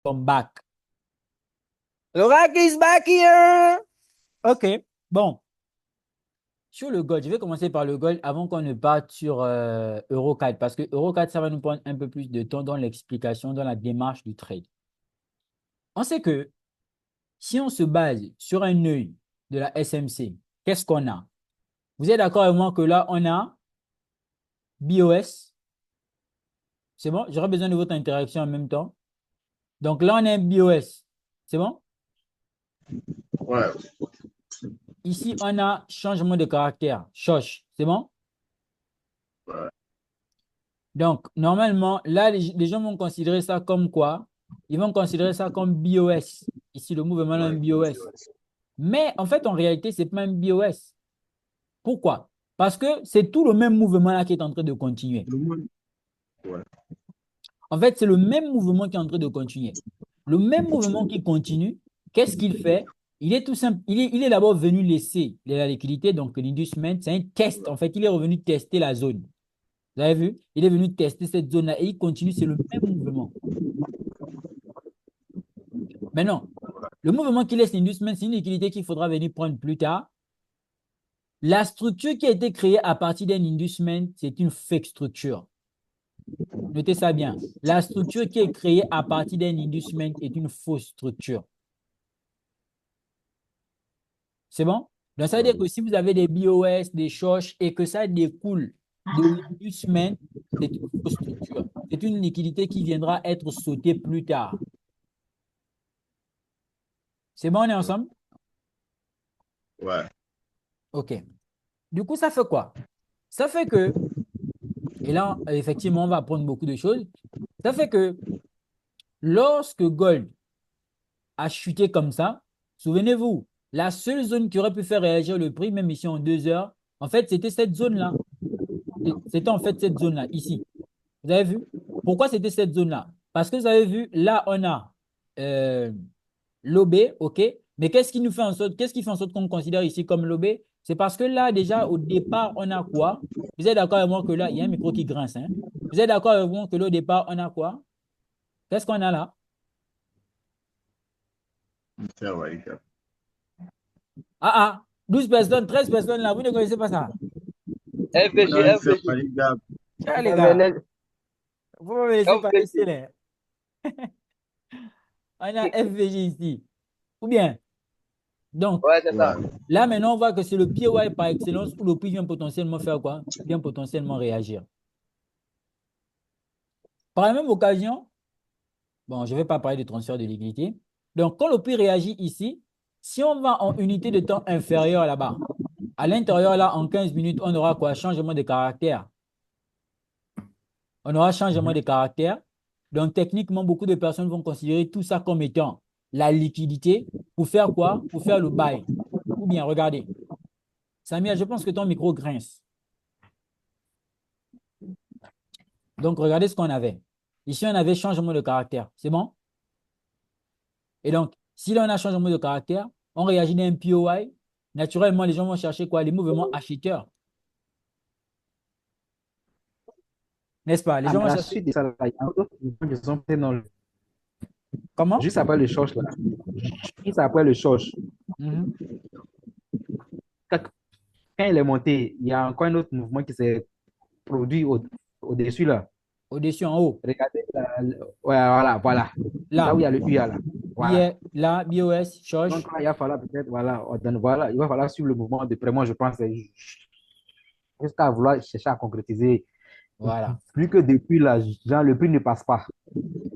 Come back. Lorak is back here. OK. Bon. Sur le gold, je vais commencer par le gold avant qu'on ne parte sur Euro 4 parce que Euro 4, ça va nous prendre un peu plus de temps dans l'explication, dans la démarche du trade. On sait que si on se base sur un œil de la SMC, qu'est-ce qu'on a? Vous êtes d'accord avec moi que là, on a BOS. C'est bon? J'aurais besoin de votre interaction en même temps. Donc là, on a un BOS. C'est bon? Ouais. Ici, on a changement de caractère. Choche. C'est bon? Ouais. Donc, normalement, là, les gens vont considérer ça comme quoi? Ils vont considérer ça comme BOS. Ici, le mouvement est un Ouais. BOS. Mais en fait, en réalité, ce n'est pas un BOS. Pourquoi? Parce que c'est tout le même mouvement là qui est en train de continuer. Le monde. Ouais. En fait, c'est le même mouvement qui est en train de continuer. Le même mouvement qui continue, qu'est-ce qu'il fait? Il est tout simple, il est d'abord venu laisser la liquidité, donc l'inducement, c'est un test. En fait, il est revenu tester la zone. Vous avez vu? Il est venu tester cette zone-là et il continue, c'est le même mouvement. Maintenant, le mouvement qui laisse l'inducement, c'est une liquidité qu'il faudra venir prendre plus tard. La structure qui a été créée à partir d'un inducement, c'est une fake structure. Notez ça bien. La structure qui est créée à partir d'un inducement est une fausse structure. C'est bon? Donc, ça veut dire que si vous avez des BOS, des shosh et que ça découle de l'inducement, c'est une fausse structure. C'est une liquidité qui viendra être sautée plus tard. C'est bon, on est ensemble? Ouais. OK. Du coup, ça fait quoi? Ça fait que, et là, effectivement, on va apprendre beaucoup de choses. Ça fait que lorsque Gold a chuté comme ça, souvenez-vous, la seule zone qui aurait pu faire réagir le prix, même ici en 2 heures, en fait, c'était cette zone-là. C'était en fait cette zone-là, ici. Vous avez vu? Pourquoi c'était cette zone-là? Parce que vous avez vu, là, on a euh, l'OB, OK? Mais qu'est-ce qui fait en sorte qu'on considère ici comme l'OB? C'est parce que là, déjà, au départ, on a quoi? Vous êtes d'accord avec moi que là, il y a un micro qui grince, hein? Vous êtes d'accord avec moi que là, au départ, on a quoi? Qu'est-ce qu'on a là? Ouais. Ah, ah, 12 personnes, 13 personnes là, vous ne connaissez pas ça? On FBG, a un fait FBG. les gars. Ah, les gars, FBG. vous me laissez pas ici, là. On a FVG ici. Ou bien, donc, Ouais, c'est ça. Ouais. là, maintenant, on voit que c'est le PY par excellence où le prix vient potentiellement faire quoi? Vient potentiellement réagir. Par la même occasion, bon, je ne vais pas parler de transfert de liquidité. Donc, quand le prix réagit ici, si on va en unité de temps inférieure là-bas, à l'intérieur, là, en 15 minutes, on aura quoi? Changement de caractère. On aura changement de caractère. Donc, techniquement, beaucoup de personnes vont considérer tout ça comme étant la liquidité pour faire quoi? Pour faire le buy. Ou bien, regardez. Samia, je pense que ton micro grince. Donc, regardez ce qu'on avait. Ici, on avait changement de caractère. C'est bon? Et donc, si là, on a changement de caractère, on réagit d'un POI. Naturellement, les gens vont chercher quoi? Les mouvements acheteurs. N'est-ce pas? Les À gens vont la chercher. suite de ça, là, il y a un autre mouvement qu'ils ont fait dans Comment? juste après le choche, là. Juste après le choche. Mhm. Quand, quand il est monté, il y a encore un autre mouvement qui s'est produit au-dessus, là. Au-dessus, en haut. Regardez, ouais, voilà, voilà. Là où Là, il y a le UA, là. Voilà. Là, BOS, Donc, Choche. là, il va falloir peut-être, voilà, voilà, il va falloir suivre le mouvement de près. Moi, je pense, jusqu'à vouloir chercher à concrétiser. Voilà. Plus que depuis là, genre, le prix ne passe pas.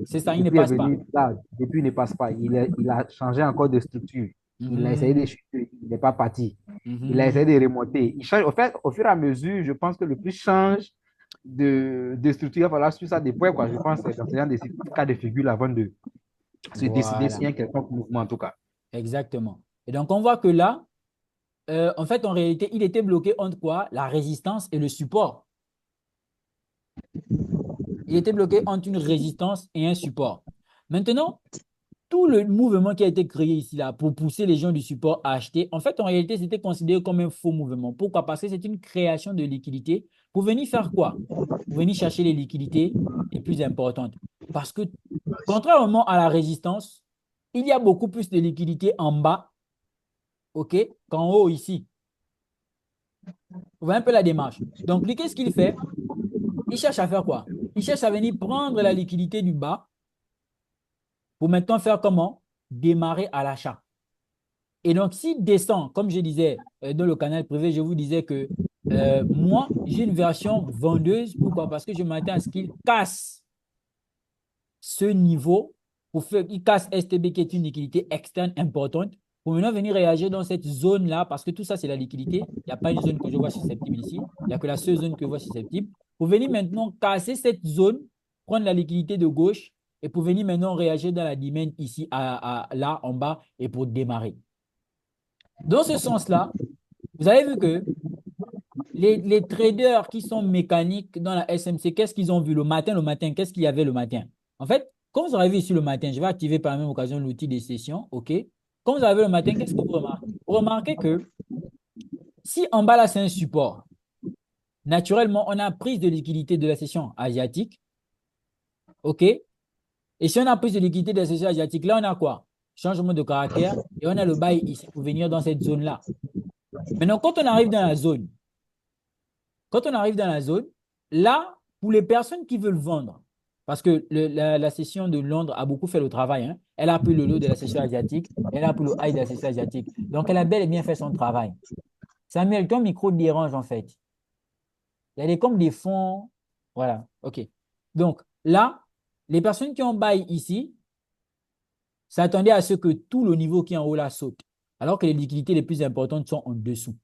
C'est ça, il Le ne prix est passe pas. venu là, le prix ne passe pas. Il a changé encore de structure. Il a essayé de Mhm. chuter, il n'est pas parti. Il a essayé Mhm. de remonter. Il change, au fait, au fur et à mesure, je pense que le prix change de structure. Il va falloir suivre ça des points, quoi. Je pense que dans ce genre de cas de figure, avant de se décider s'il Voilà. y a un quelconque mouvement, en tout cas. Exactement. Et donc, on voit que là, en fait, en réalité, il était bloqué entre quoi? La résistance et le support. Il était bloqué entre une résistance et un support. Maintenant, tout le mouvement qui a été créé ici là pour pousser les gens du support à acheter, en fait, en réalité, c'était considéré comme un faux mouvement. Pourquoi? Parce que c'est une création de liquidités pour venir faire quoi? Pour venir chercher les liquidités les plus importantes. Parce que Contrairement à la résistance, il y a beaucoup plus de liquidité en bas, OK, qu'en haut ici. Vous voyez un peu la démarche. Donc, lui, qu'est-ce qu'il fait? Il cherche à faire quoi? Il cherche à venir prendre la liquidité du bas pour maintenant faire comment? Démarrer à l'achat. Et donc, s'il descend, comme je disais dans le canal privé, je vous disais que moi, j'ai une version vendeuse. Pourquoi? Parce que je m'attends à ce qu'il casse ce niveau pour faire, il casse STB qui est une liquidité externe importante pour maintenant venir réagir dans cette zone-là parce que tout ça, c'est la liquidité. Il n'y a pas une zone que je vois susceptible ici. Il n'y a que la seule zone que je vois susceptible. Pour venir maintenant casser cette zone, prendre la liquidité de gauche et pour venir maintenant réagir dans la demand ici, là, en bas et pour démarrer. Dans ce sens-là, vous avez vu que les traders qui sont mécaniques dans la SMC, qu'est-ce qu'ils ont vu le matin, qu'est-ce qu'il y avait le matin? En fait, comme vous avez vu ici le matin, je vais activer par la même occasion l'outil des sessions, OK? Comme vous avez vu le matin, qu'est-ce que vous remarquez? Vous remarquez que si en bas là, c'est un support, naturellement, on a prise de liquidité de la session asiatique, OK? Et si on a prise de liquidité de la session asiatique, là, on a quoi? Changement de caractère et on a le bail ici pour venir dans cette zone-là. Maintenant, quand on arrive dans la zone, là, pour les personnes qui veulent vendre, parce que la session de Londres a beaucoup fait le travail, hein. Elle a pris le lot de la session asiatique, elle a pris le high de la session asiatique. Donc, elle a bel et bien fait son travail. Samuel, ton micro dérange en fait. Il y a comme des fonds. Voilà, OK. Donc, là, les personnes qui ont buy ici s'attendaient à ce que tout le niveau qui est en haut là saute, alors que les liquidités les plus importantes sont en dessous.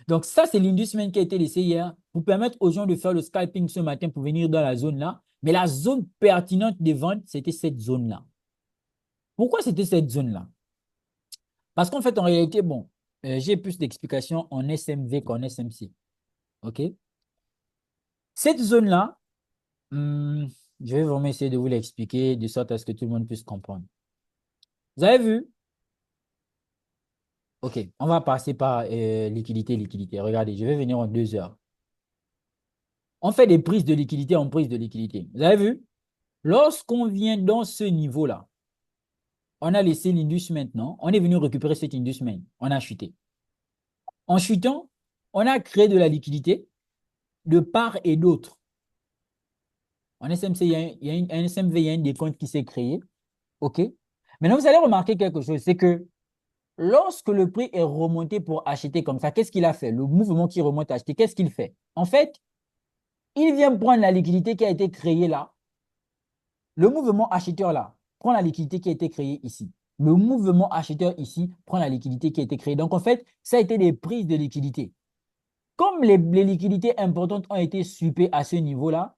Donc, ça, c'est l'inducement qui a été laissé hier pour permettre aux gens de faire le scalping ce matin pour venir dans la zone là. Mais la zone pertinente des ventes, c'était cette zone-là. Pourquoi c'était cette zone-là? Parce qu'en fait, en réalité, bon, j'ai plus d'explications en SMV qu'en SMC. OK? Cette zone-là, je vais vraiment essayer de vous l'expliquer de sorte à ce que tout le monde puisse comprendre. Vous avez vu? OK, on va passer par liquidité. Regardez, je vais venir en 2 heures. On fait des prises de liquidité en prise de liquidité. Vous avez vu? Lorsqu'on vient dans ce niveau-là, on a laissé l'indus maintenant, on est venu récupérer cet indus main, on a chuté. En chutant, on a créé de la liquidité de part et d'autre. En SMC, il y a un SMV, il y a un décompte qui s'est créé. OK? Maintenant, vous allez remarquer quelque chose, c'est que lorsque le prix est remonté pour acheter comme ça, qu'est-ce qu'il a fait? Le mouvement qui remonte à acheter, qu'est-ce qu'il fait? En fait, il vient prendre la liquidité qui a été créée là. Le mouvement acheteur là prend la liquidité qui a été créée ici. Le mouvement acheteur ici prend la liquidité qui a été créée. Donc, en fait, ça a été des prises de liquidité. Comme les liquidités importantes ont été suppées à ce niveau-là,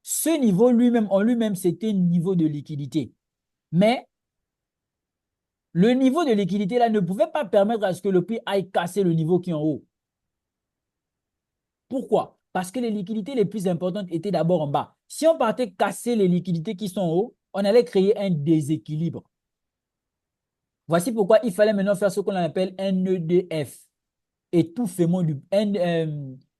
ce niveau lui-même, en lui-même, c'était un niveau de liquidité. Mais le niveau de liquidité là ne pouvait pas permettre à ce que le prix aille casser le niveau qui est en haut. Pourquoi? Parce que les liquidités les plus importantes étaient d'abord en bas. Si on partait casser les liquidités qui sont en haut, on allait créer un déséquilibre. Voici pourquoi il fallait maintenant faire ce qu'on appelle un NEDF, étouffement du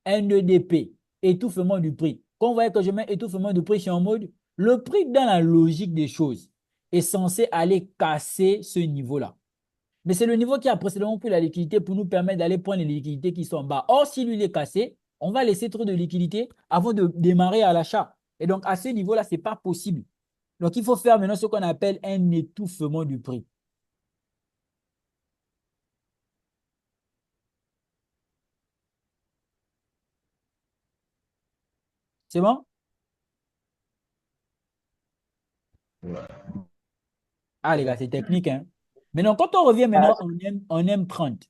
NEDP, étouffement du prix. Quand vous voyez que je mets étouffement du prix, je suis en mode, le prix dans la logique des choses est censé aller casser ce niveau-là. Mais c'est le niveau qui a précédemment pris la liquidité pour nous permettre d'aller prendre les liquidités qui sont en bas. Or, si lui est cassé, on va laisser trop de liquidités avant de démarrer à l'achat. Et donc, à ce niveau-là, ce n'est pas possible. Donc, il faut faire maintenant ce qu'on appelle un étouffement du prix. C'est bon? Ouais. Ah, les gars, c'est technique, hein? Maintenant, quand on revient maintenant en M30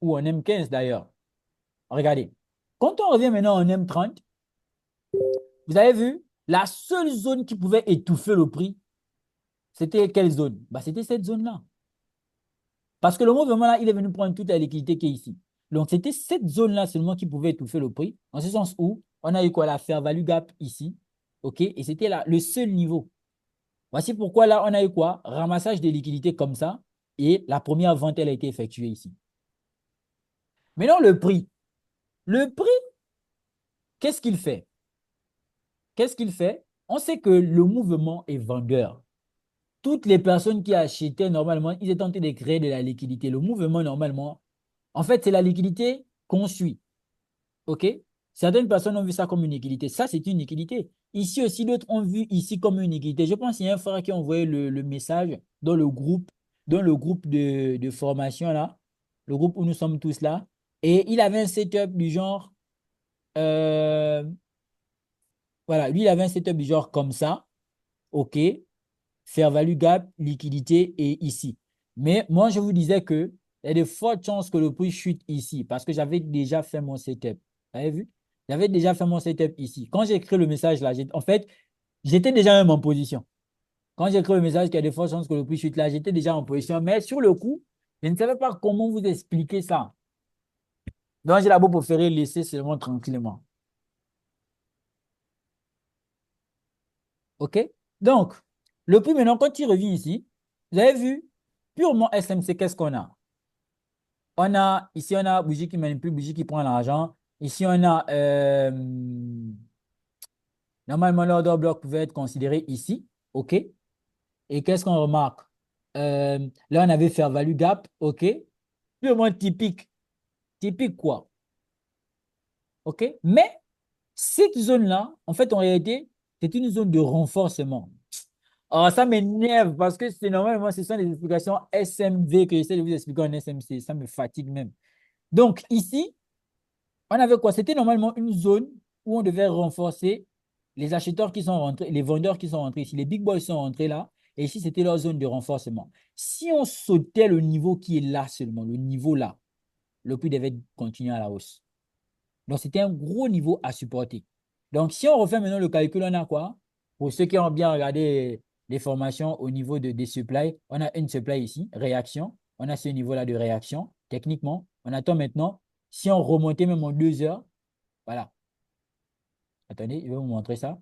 ou en M15 d'ailleurs, regardez. Quand on revient maintenant en M30, vous avez vu, la seule zone qui pouvait étouffer le prix, c'était quelle zone? Bah, c'était cette zone-là. Parce que le mouvement là, il est venu prendre toute la liquidité qui est ici. Donc, c'était cette zone-là seulement qui pouvait étouffer le prix, en ce sens où on a eu quoi? La fair value gap ici. OK? Et c'était là le seul niveau. Voici pourquoi là, on a eu quoi? Ramassage des liquidités comme ça. Et la première vente, elle a été effectuée ici. Maintenant, le prix. Le prix, qu'est-ce qu'il fait? qu'est-ce qu'il fait? On sait que le mouvement est vendeur. Toutes les personnes qui achetaient normalement, ils étaient tentés de créer de la liquidité. Le mouvement, normalement, en fait, c'est la liquidité qu'on suit. OK? Certaines personnes ont vu ça comme une liquidité. Ça, c'est une liquidité. Ici aussi, d'autres ont vu ici comme une liquidité. Je pense qu'il y a un frère qui a envoyé le message dans le groupe de formation là, le groupe où nous sommes tous là. Et il avait un setup du genre, euh, voilà, lui, il avait un setup du genre comme ça. OK? Fair value gap, liquidité et ici. Mais moi, je vous disais que il y a de fortes chances que le prix chute ici parce que j'avais déjà fait mon setup. Vous avez vu? J'avais déjà fait mon setup ici. Quand j'ai écrit le message là, en fait, j'étais déjà même en position. Quand j'ai écrit le message qu'il y a de fortes chances que le prix chute là, j'étais déjà en position. Mais sur le coup, je ne savais pas comment vous expliquer ça. Donc, j'ai d'abord préféré laisser seulement tranquillement. OK? Donc, le prix maintenant, quand il revient ici, vous avez vu, purement SMC, qu'est-ce qu'on a? Ici, on a bougie qui manipule, bougie qui prend l'argent. Ici, on a, normalement, l'order block pouvait être considéré ici. OK? Et qu'est-ce qu'on remarque? Là, on avait fair value gap. OK? Purement typique. Typique quoi? OK? Mais cette zone-là, en fait, en réalité, c'est une zone de renforcement. Alors, ça m'énerve parce que c'est normalement, ce sont des explications SMV que j'essaie de vous expliquer en SMC. Ça me fatigue même. Donc, ici, on avait quoi? C'était normalement une zone où on devait renforcer les acheteurs qui sont rentrés, les vendeurs qui sont rentrés ici. Les big boys sont rentrés là. Et ici, c'était leur zone de renforcement. Si on sautait le niveau qui est là seulement, le niveau là, le prix devait continuer à la hausse. Donc, c'était un gros niveau à supporter. Donc, si on refait maintenant le calcul, on a quoi? Pour ceux qui ont bien regardé les formations au niveau des supply, on a une supply ici, réaction. On a ce niveau-là de réaction. Techniquement, on attend maintenant. Si on remontait même en 2 heures, voilà. Attendez, je vais vous montrer ça.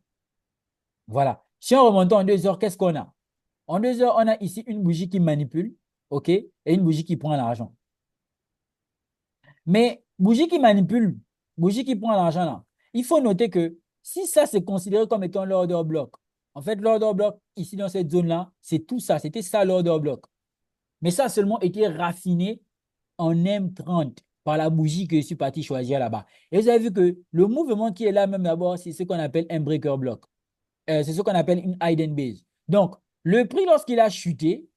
Voilà. Si on remonte en 2 heures, qu'est-ce qu'on a? En 2 heures, on a ici une bougie qui manipule, OK, et une bougie qui prend l'argent. Mais bougie qui prend l'argent là, il faut noter que si ça c'est considéré comme étant l'order block, en fait, l'order block ici dans cette zone-là, c'est tout ça, c'était ça l'order block. Mais ça a seulement été raffiné en M30 par la bougie que je suis parti choisir là-bas. Et vous avez vu que le mouvement qui est là même d'abord, c'est ce qu'on appelle un breaker block. C'est ce qu'on appelle une hidden base. Donc, le prix, lorsqu'il a chuté,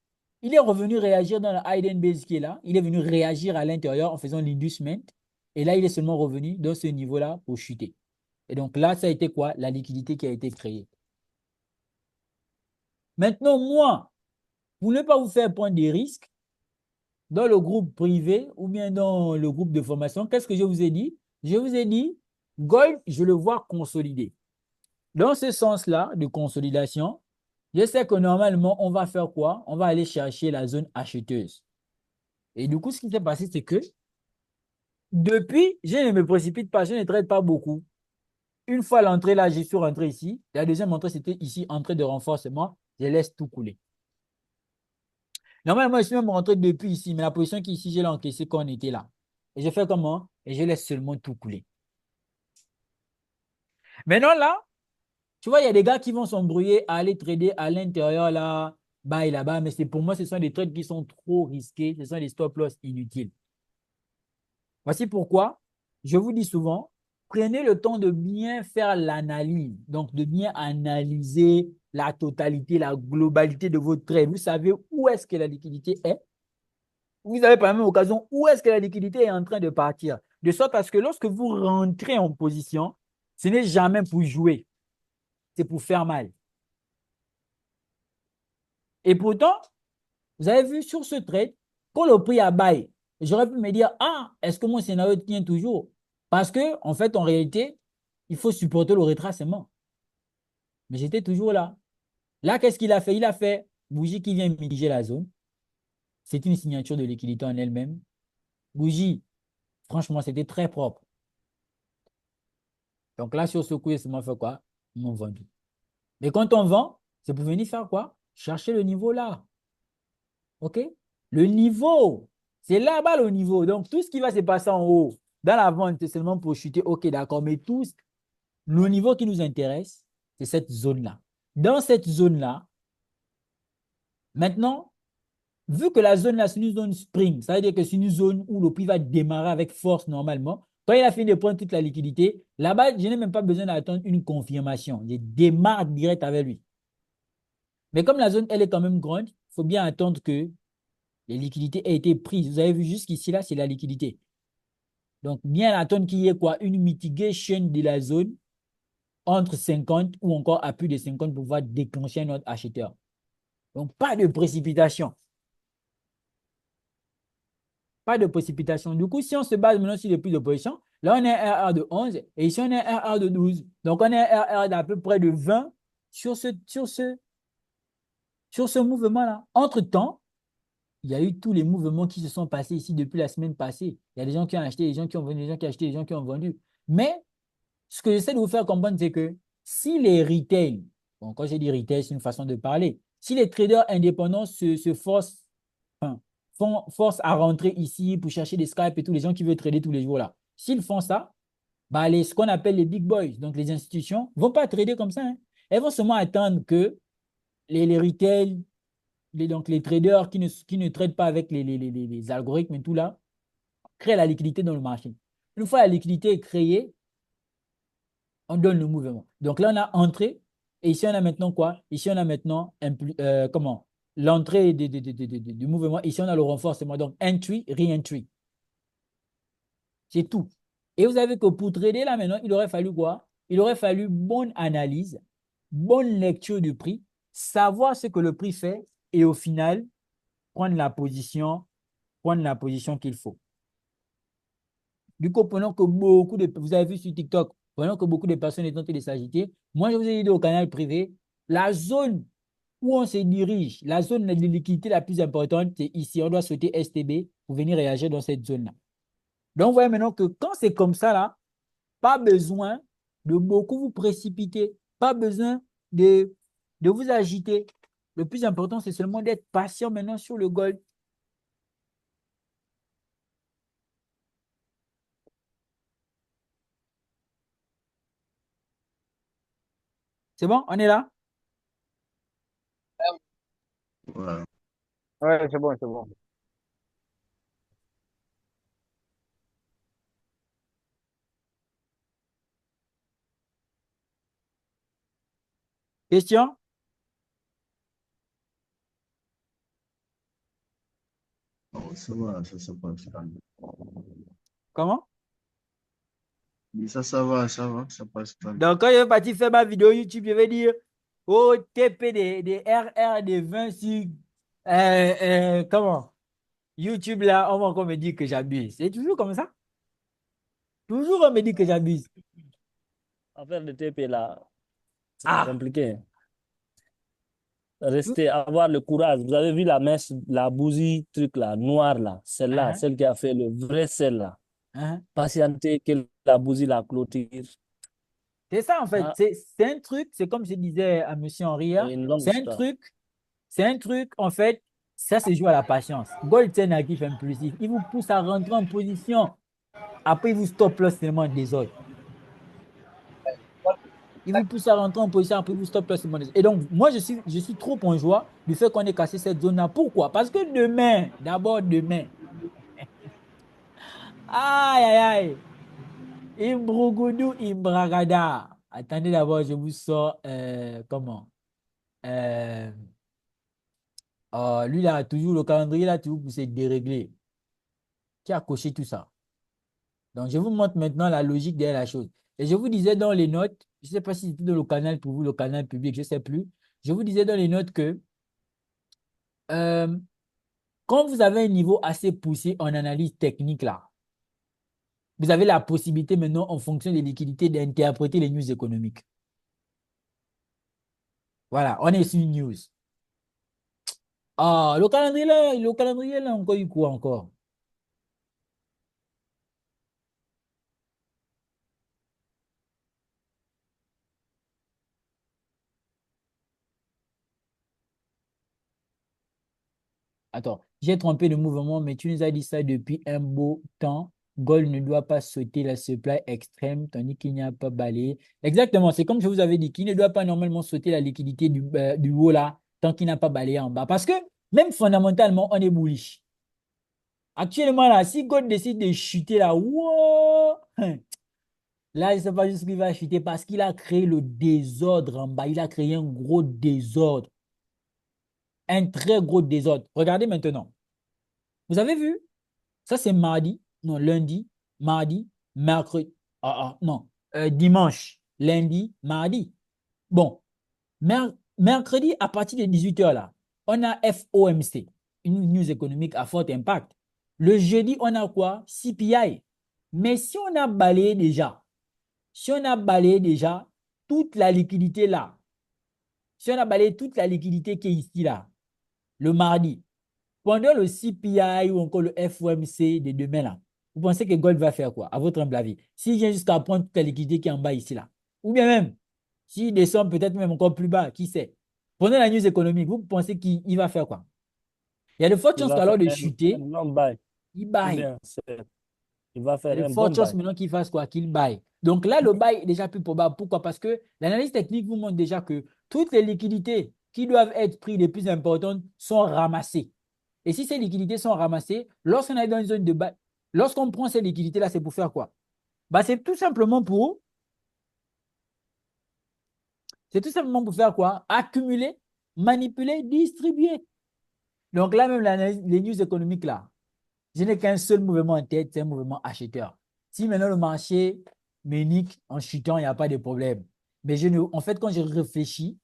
il est revenu réagir dans la hidden base qui est là. Il est venu réagir à l'intérieur en faisant l'inducement. Et là, il est seulement revenu dans ce niveau-là pour chuter. Et donc là, ça a été quoi? La liquidité qui a été créée. Maintenant, moi, pour ne pas vous faire prendre des risques, dans le groupe privé ou bien dans le groupe de formation, qu'est-ce que je vous ai dit? Je vous ai dit, Gold, je le vois consolider. Dans ce sens-là de consolidation, je sais que normalement, on va faire quoi? On va aller chercher la zone acheteuse. Et du coup, ce qui s'est passé, c'est que depuis, je ne me précipite pas, je ne trade pas beaucoup. Une fois l'entrée là, j'y suis rentré ici. La deuxième entrée, c'était ici, entrée de renforcement. Je laisse tout couler. Normalement, je suis même rentré depuis ici, mais la position qui est ici, je l'ai encaissé quand on était là. Et je fais comment? Et je laisse seulement tout couler. Maintenant là, tu vois, il y a des gars qui vont s'embrouiller à aller trader à l'intérieur là, bas et là-bas, mais c'est pour moi, ce sont des trades qui sont trop risqués, ce sont des stop-loss inutiles. Voici pourquoi je vous dis souvent, prenez le temps de bien faire l'analyse, donc de bien analyser la totalité, la globalité de votre trade. Vous savez où est-ce que la liquidité est. Vous avez par la même occasion où est-ce que la liquidité est en train de partir. De sorte à ce que lorsque vous rentrez en position, ce n'est jamais pour jouer, c'est pour faire mal. Et pourtant, vous avez vu sur ce trade, quand le prix a bail, j'aurais pu me dire, ah, est-ce que mon scénario tient toujours? Parce que, en fait, en réalité, il faut supporter le retracement. Mais j'étais toujours là. Là, qu'est-ce qu'il a fait? Il a fait bougie qui vient mitiger la zone. C'est une signature de liquidité en elle-même. Bougie, franchement, c'était très propre. Donc là, sur ce coup, ils m'ont fait quoi? Ils m'ont vendu. Mais quand on vend, c'est pour venir faire quoi? Chercher le niveau là. OK? Le niveau, c'est là-bas le niveau. Donc, tout ce qui va se passer en haut, dans la vente, c'est seulement pour chuter. OK, d'accord. Mais tout le niveau qui nous intéresse, C'est cette zone-là. Dans cette zone-là, maintenant, vu que la zone-là, c'est une zone spring, ça veut dire que c'est une zone où le prix va démarrer avec force normalement. Quand il a fini de prendre toute la liquidité, là-bas, je n'ai même pas besoin d'attendre une confirmation. Je démarre direct avec lui. Mais comme la zone, elle est quand même grande, il faut bien attendre que les liquidités aient été prises. Vous avez vu jusqu'ici, là, c'est la liquidité. Donc, bien attendre qu'il y ait quoi? Une mitigation de la zone entre 50 ou encore à plus de 50 pour pouvoir déclencher notre acheteur. Donc, pas de précipitation. Pas de précipitation. Du coup, si on se base maintenant sur les prix de position, là, on est un RR de 11 et ici, on est un RR de 12. Donc, on est un RR d'à peu près de 20 sur ce mouvement-là. Entre-temps, il y a eu tous les mouvements qui se sont passés ici depuis la semaine passée. Il y a des gens qui ont acheté, des gens qui ont vendu, des gens qui ont acheté, des gens qui ont vendu. Mais ce que j'essaie de vous faire comprendre, c'est que si les retail, bon, quand j'ai dit retail, c'est une façon de parler, si les traders indépendants se forcent, enfin, forcent à rentrer ici pour chercher des scalps et tous les gens qui veulent trader tous les jours là, s'ils font ça, bah, ce qu'on appelle les big boys, donc les institutions, ne vont pas trader comme ça, hein. Elles vont seulement attendre que les retail, donc les traders qui ne traitent pas avec les algorithmes et tout là, créent la liquidité dans le marché. Une fois la liquidité est créée, on donne le mouvement. Donc là, on a entrée. Et ici, on a maintenant quoi? Ici, on a maintenant comment? L'entrée du mouvement. Ici, on a le renforcement. Donc, entry, re-entry. C'est tout. Et vous avez que pour trader là maintenant, il aurait fallu quoi? Il aurait fallu bonne analyse, bonne lecture du prix, savoir ce que le prix fait et au final, prendre la position qu'il faut. Du coup, pendant que vous avez vu sur TikTok, pendant que beaucoup de personnes étaient en train de s'agiter, moi, je vous ai dit au canal privé, la zone où on se dirige, la zone de liquidité la plus importante, c'est ici. On doit sauter STB pour venir réagir dans cette zone-là. Donc, vous voyez maintenant que quand c'est comme ça, là, pas besoin de beaucoup vous précipiter, pas besoin de vous agiter. Le plus important, c'est seulement d'être patient maintenant sur le gold. C'est bon? On est là? Ouais. Ouais, c'est bon, c'est bon. Question? Non, ça va, ça passe. Comment? Mais ça va, ça passe pas. Donc, quand je vais partir faire ma vidéo YouTube, je vais dire oh, TP des RR des 20 sur comment? YouTube là, on va encore me dire que j'abuse. C'est toujours comme ça. Toujours on me dit que j'abuse. Affaire de TP là, c'est Ah! compliqué. Rester, avoir le courage. Vous avez vu la mèche, la bousille, truc là, noire là, celle-là, Hein, celle qui a fait le vrai sel là. hein. Patienter que la bousille la clôture. C'est ça en fait. Ah, C'est un truc, c'est comme je disais à Monsieur Henri hier, c'est une longue c'est un histoire. truc, c'est un truc en fait, ça se joue à la patience. Gold, c'est un actif impulsif. Il vous pousse à rentrer en position. Après, il vous stoppe là seulement des autres. Il vous pousse à rentrer en position, après il vous stoppe là seulement des autres. Et donc, moi, je suis trop en joie du fait qu'on ait cassé cette zone-là. Pourquoi? Parce que demain, d'abord demain, aïe, aïe, aïe, Imbrogoudou, Imbragada. Attendez d'abord, je vous sors, comment? Euh, lui, là, toujours, le calendrier, là, toujours pour se dérégler. Qui a coché tout ça? Donc, je vous montre maintenant la logique derrière la chose. Et je vous disais dans les notes, je ne sais pas si c'était dans le canal pour vous, le canal public, je ne sais plus. Je vous disais dans les notes que euh, quand vous avez un niveau assez poussé en analyse technique, là, vous avez la possibilité maintenant, en fonction des liquidités, d'interpréter les news économiques. Voilà, on est sur une news. Ah, le calendrier là, encore eu quoi encore? Attends, j'ai trompé le mouvement, mais tu nous as dit ça depuis un beau temps. Gold ne doit pas sauter la supply extrême tandis qu'il n'y a pas balayé. Exactement, c'est comme je vous avais dit, qu'il ne doit pas normalement sauter la liquidité du haut là tant qu'il n'a pas balayé en bas. Parce que même fondamentalement, on est bullish. Actuellement là, si Gold décide de chuter là, wow, là, je ne sais pas juste qu'il va chuter parce qu'il a créé le désordre en bas. Il a créé un gros désordre. Un très gros désordre. Regardez maintenant. Vous avez vu? Ça, c'est mardi, non, lundi, mardi, mercredi, non, dimanche, lundi, mardi. Bon, mercredi, à partir de 18 h là, on a FOMC, une news économique à fort impact. Le jeudi, on a quoi? CPI. Mais si on a balayé déjà, toute la liquidité là, si on a balayé toute la liquidité qui est ici là, le mardi, pendant le CPI ou encore le FOMC de demain là, vous pensez que Gold va faire quoi, à votre humble avis? S'il vient jusqu'à prendre toute la liquidité qui est en bas ici là, ou bien même, s'il descend peut-être même encore plus bas, qui sait? Pendant la news économique, vous pensez qu'il va faire quoi? Il y a de fortes Il chances va faire qu'alors de un chuter, long bail. il Ou baille. bien, il va Il y faire a de un bon fortes chances bail. maintenant qu'il fasse quoi? Qu'il baille. Donc là, le bail est déjà plus probable. Pourquoi? Parce que l'analyse technique vous montre déjà que toutes les liquidités qui doivent être prises les plus importantes sont ramassées. Et si ces liquidités sont ramassées, lorsqu'on est dans une zone de bail, lorsqu'on prend ces liquidités-là, c'est pour faire quoi? Bah, c'est tout simplement pour faire quoi? Accumuler, manipuler, distribuer. Donc là, même les news économiques, là, je n'ai qu'un seul mouvement en tête, c'est un mouvement acheteur. Si maintenant le marché m'énique en chutant, il n'y a pas de problème. Mais en fait, quand je réfléchis,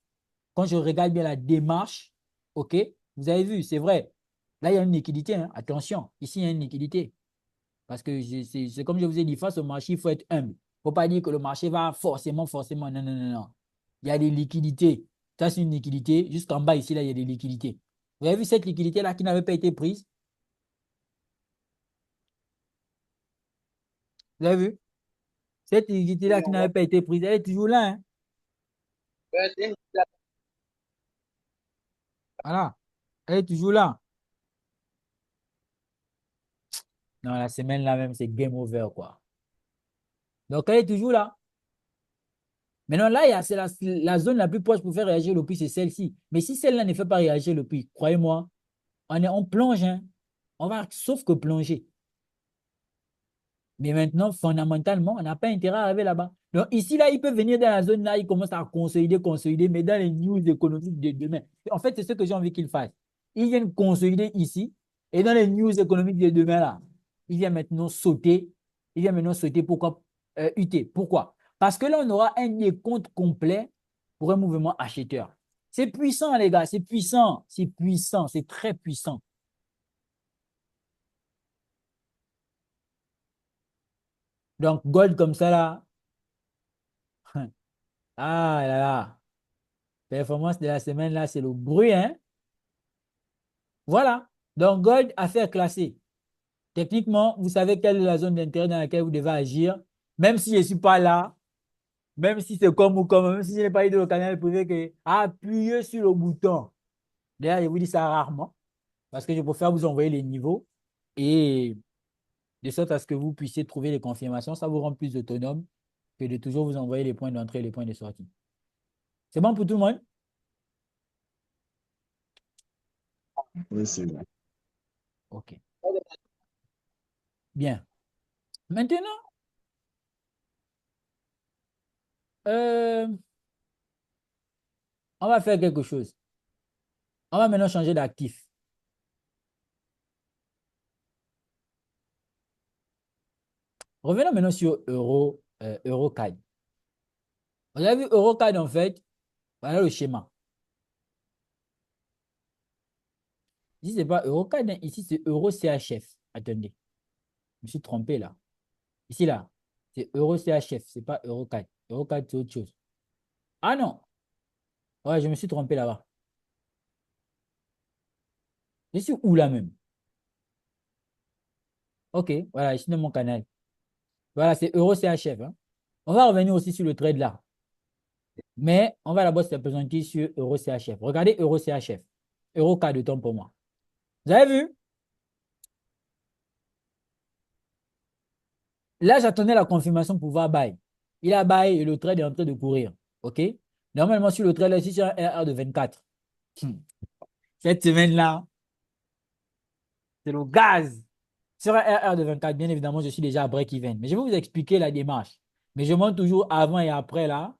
quand je regarde bien la démarche, OK, vous avez vu, c'est vrai. Là, il y a une liquidité, hein, attention, ici, il y a une liquidité. Parce que c'est comme je vous ai dit, face au marché, il faut être humble. Il ne faut pas dire que le marché va forcément. Non, non, non, non. Il y a des liquidités. Ça, c'est une liquidité. Jusqu'en bas, ici, là, il y a des liquidités. Vous avez vu cette liquidité-là qui n'avait pas été prise? Vous avez vu? Cette liquidité-là qui n'avait pas été prise, elle est toujours là, hein. Voilà. Elle est toujours là. Non, la semaine-là même, c'est game over, quoi. Donc, elle est toujours là. Maintenant, là, c'est la zone la plus proche pour faire réagir le prix, c'est celle-ci. Mais si celle-là ne fait pas réagir le prix, croyez-moi, on plonge, hein. On va sauf que plonger. Mais maintenant, fondamentalement, on n'a pas intérêt à arriver là-bas. Donc ici, là, il peut venir dans la zone là, il commence à consolider, mais dans les news économiques de demain. En fait, c'est ce que j'ai envie qu'il fasse. Il vient consolider ici, et dans les news économiques de demain là, il vient maintenant sauter. Il vient maintenant sauter. Pourquoi? UT. Pourquoi? Parce que là, on aura un décompte complet pour un mouvement acheteur. C'est puissant, les gars, c'est puissant. C'est puissant, c'est très puissant. Donc, gold comme ça là. Ah là là. Performance de la semaine, là, c'est le bruit, hein? Voilà. Donc, Gold, affaire classée. Techniquement, vous savez quelle est la zone d'intérêt dans laquelle vous devez agir. Même si je ne suis pas là, même si c'est comme ou comme, même si je n'ai pas eu de canal privé, que appuyez sur le bouton. D'ailleurs, je vous dis ça rarement, parce que je préfère vous envoyer les niveaux et de sorte à ce que vous puissiez trouver les confirmations. Ça vous rend plus autonome que de toujours vous envoyer les points d'entrée et les points de sortie. C'est bon pour tout le monde? Oui, c'est bon. OK. Bien. Maintenant, euh, on va faire quelque chose. On va maintenant changer d'actif. Revenons maintenant sur EuroCAD. Vous avez vu EuroCAD en fait, voilà le schéma. Ici, ce n'est pas EuroCAD, hein. Ici, c'est EuroCHF. Attendez, je me suis trompé là. Ici, là, c'est EuroCHF, ce n'est pas EuroCAD. EuroCAD, c'est autre chose. Ah non, ouais, je me suis trompé là-bas. Je suis où là même? Ok, voilà, ici dans mon canal. Voilà, c'est EuroCHF, hein. On va revenir aussi sur le trade là. Mais on va d'abord se présenter sur EuroCHF. Regardez EuroCHF. EuroCAD de temps pour moi. Vous avez vu? Là, j'attendais la confirmation pour voir buy. Il a buy et le trade est en train de courir. OK? Normalement, sur le trade, là, ici, sur un RR de 24. Cette semaine-là, c'est le gaz. Sur un RR de 24, bien évidemment, je suis déjà à break-even. Mais je vais vous expliquer la démarche. Mais je montre toujours avant et après, là,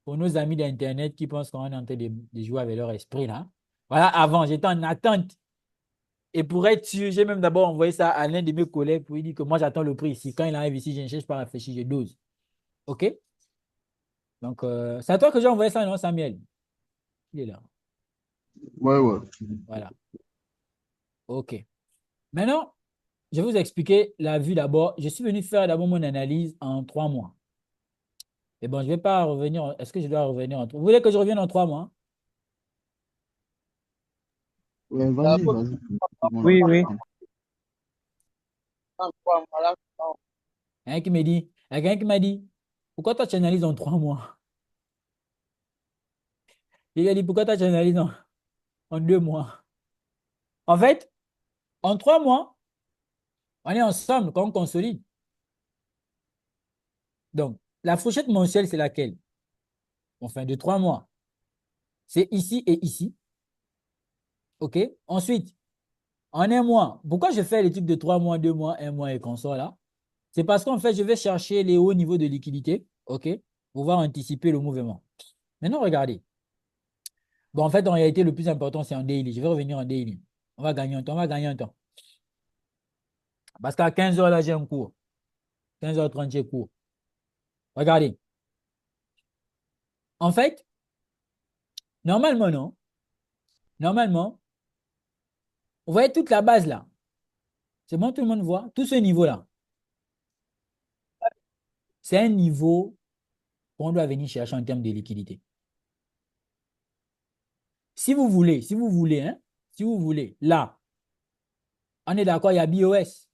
pour nos amis d'Internet qui pensent qu'on est en train de jouer avec leur esprit, là. Voilà, avant, j'étais en attente. Et pour être sûr, j'ai même d'abord envoyé ça à l'un de mes collègues pour lui dire que moi, j'attends le prix ici. Quand il arrive ici, je ne cherche pas à réfléchir, je dose. OK? Donc, c'est à toi que j'ai envoyé ça, non, Samuel? Il est là. Ouais, ouais. Voilà. OK. Maintenant, je vais vous expliquer la vue d'abord. Je suis venu faire d'abord mon analyse en 3 mois. Et bon, je ne vais pas revenir. Est-ce que je dois revenir en 3 mois? Vous voulez que je revienne en 3 mois? Ouais, vas-y, vas-y. Tout le monde Oui, a oui. compris. Quelqu'un qui m'a dit, pourquoi toi tu analyses en 3 mois? Il a dit, pourquoi toi tu analyses en 2 mois? En fait, en 3 mois, on est ensemble quand on consolide. Donc, la fourchette mensuelle, c'est laquelle? Enfin, de 3 mois. C'est ici et ici. OK? Ensuite, en un mois, pourquoi je fais les trucs de 3 mois, 2 mois, un mois et qu'on sort là? C'est parce qu'en fait, je vais chercher les hauts niveaux de liquidité, OK, pour pouvoir anticiper le mouvement. Maintenant, regardez. Bon, en fait, en réalité, le plus important, c'est en daily. Je vais revenir en daily. On va gagner un temps, on va gagner un temps. Parce qu'à 15 heures là, j'ai un cours. 15h30, j'ai cours. Regardez. En fait, normalement, non. Normalement, vous voyez toute la base là. C'est bon, tout le monde voit. Tout ce niveau-là, c'est un niveau qu'on doit venir chercher en termes de liquidité. Si vous voulez, hein, si vous voulez, là, on est d'accord, il y a BOS.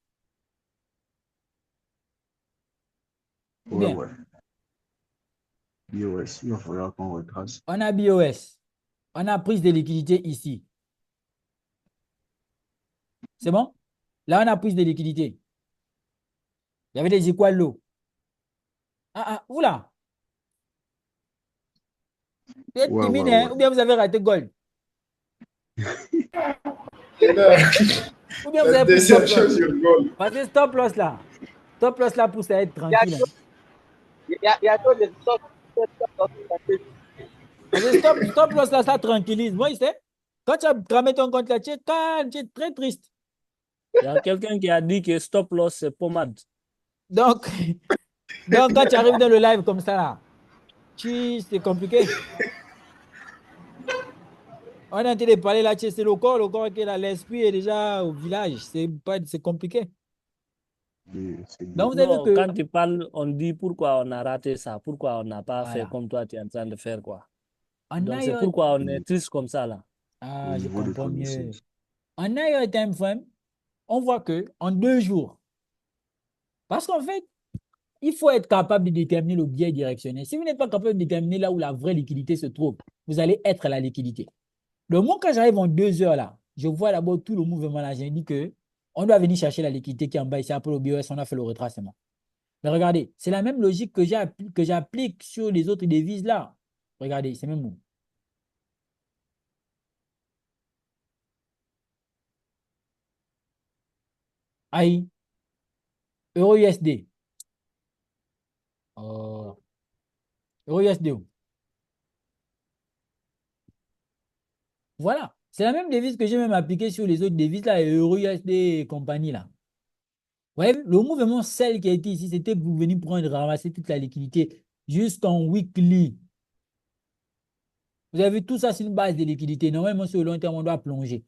Ou Ouais, bien, ouais. BOS, il va falloir qu'on retrace. on a BOS. On a prise de liquidité ici. C'est bon? Là, on a prise de liquidité. Il y avait des equal low. Ah, ah, oula. Vous êtes Ouais, ouais, timide, hein? ouais. Ou bien vous avez raté gold. Ou bien vous La avez pris stop déception loss. sur le goal. Parce que stop loss là pour ça être Il y a tranquille, hein. trop, il y a trop de stocks. Parce que stop loss là, ça tranquillise. Moi, il sait, quand tu as cramé ton compte là, tu es calme, tu es très triste. Il y a quelqu'un qui a dit que stop loss, c'est pommade. Donc, donc, quand tu arrives dans le live comme ça, là, c'est compliqué. On est en train de parler là, c'est le corps qui est là, l'esprit est déjà au village. C'est compliqué. C'est Donc, dur. vous avez vu Non, que, quand tu parles, on dit pourquoi on a raté ça, pourquoi on n'a pas fait voilà, comme toi, tu es en train de faire quoi. en Donc, c'est IoT, pourquoi on est Le triste comme ça, là. ah, je niveau de comprends mieux. connaissance. En IoT time frame, on voit que en 2 jours, parce qu'en fait, il faut être capable de déterminer le biais directionnel. Si vous n'êtes pas capable de déterminer là où la vraie liquidité se trouve, vous allez être la liquidité. Donc, moi, quand j'arrive en 2 heures là, je vois d'abord tout le mouvement là. J'ai dit que on doit venir chercher la liquidité qui est en bas ici. Après le BOS, on a fait le retracement. Mais regardez, c'est la même logique que j'applique sur les autres devises là. Regardez, c'est même mot. Aïe, Euro USD. Euro USD. Voilà. C'est la même devise que j'ai même appliquée sur les autres devises là, Euro USD et compagnie là. Ouais, le mouvement celle qui a été ici, c'était pour venir prendre, ramasser toute la liquidité jusqu'en weekly. Vous avez vu, tout ça, c'est une base de liquidité. Normalement, sur le long terme, on doit plonger.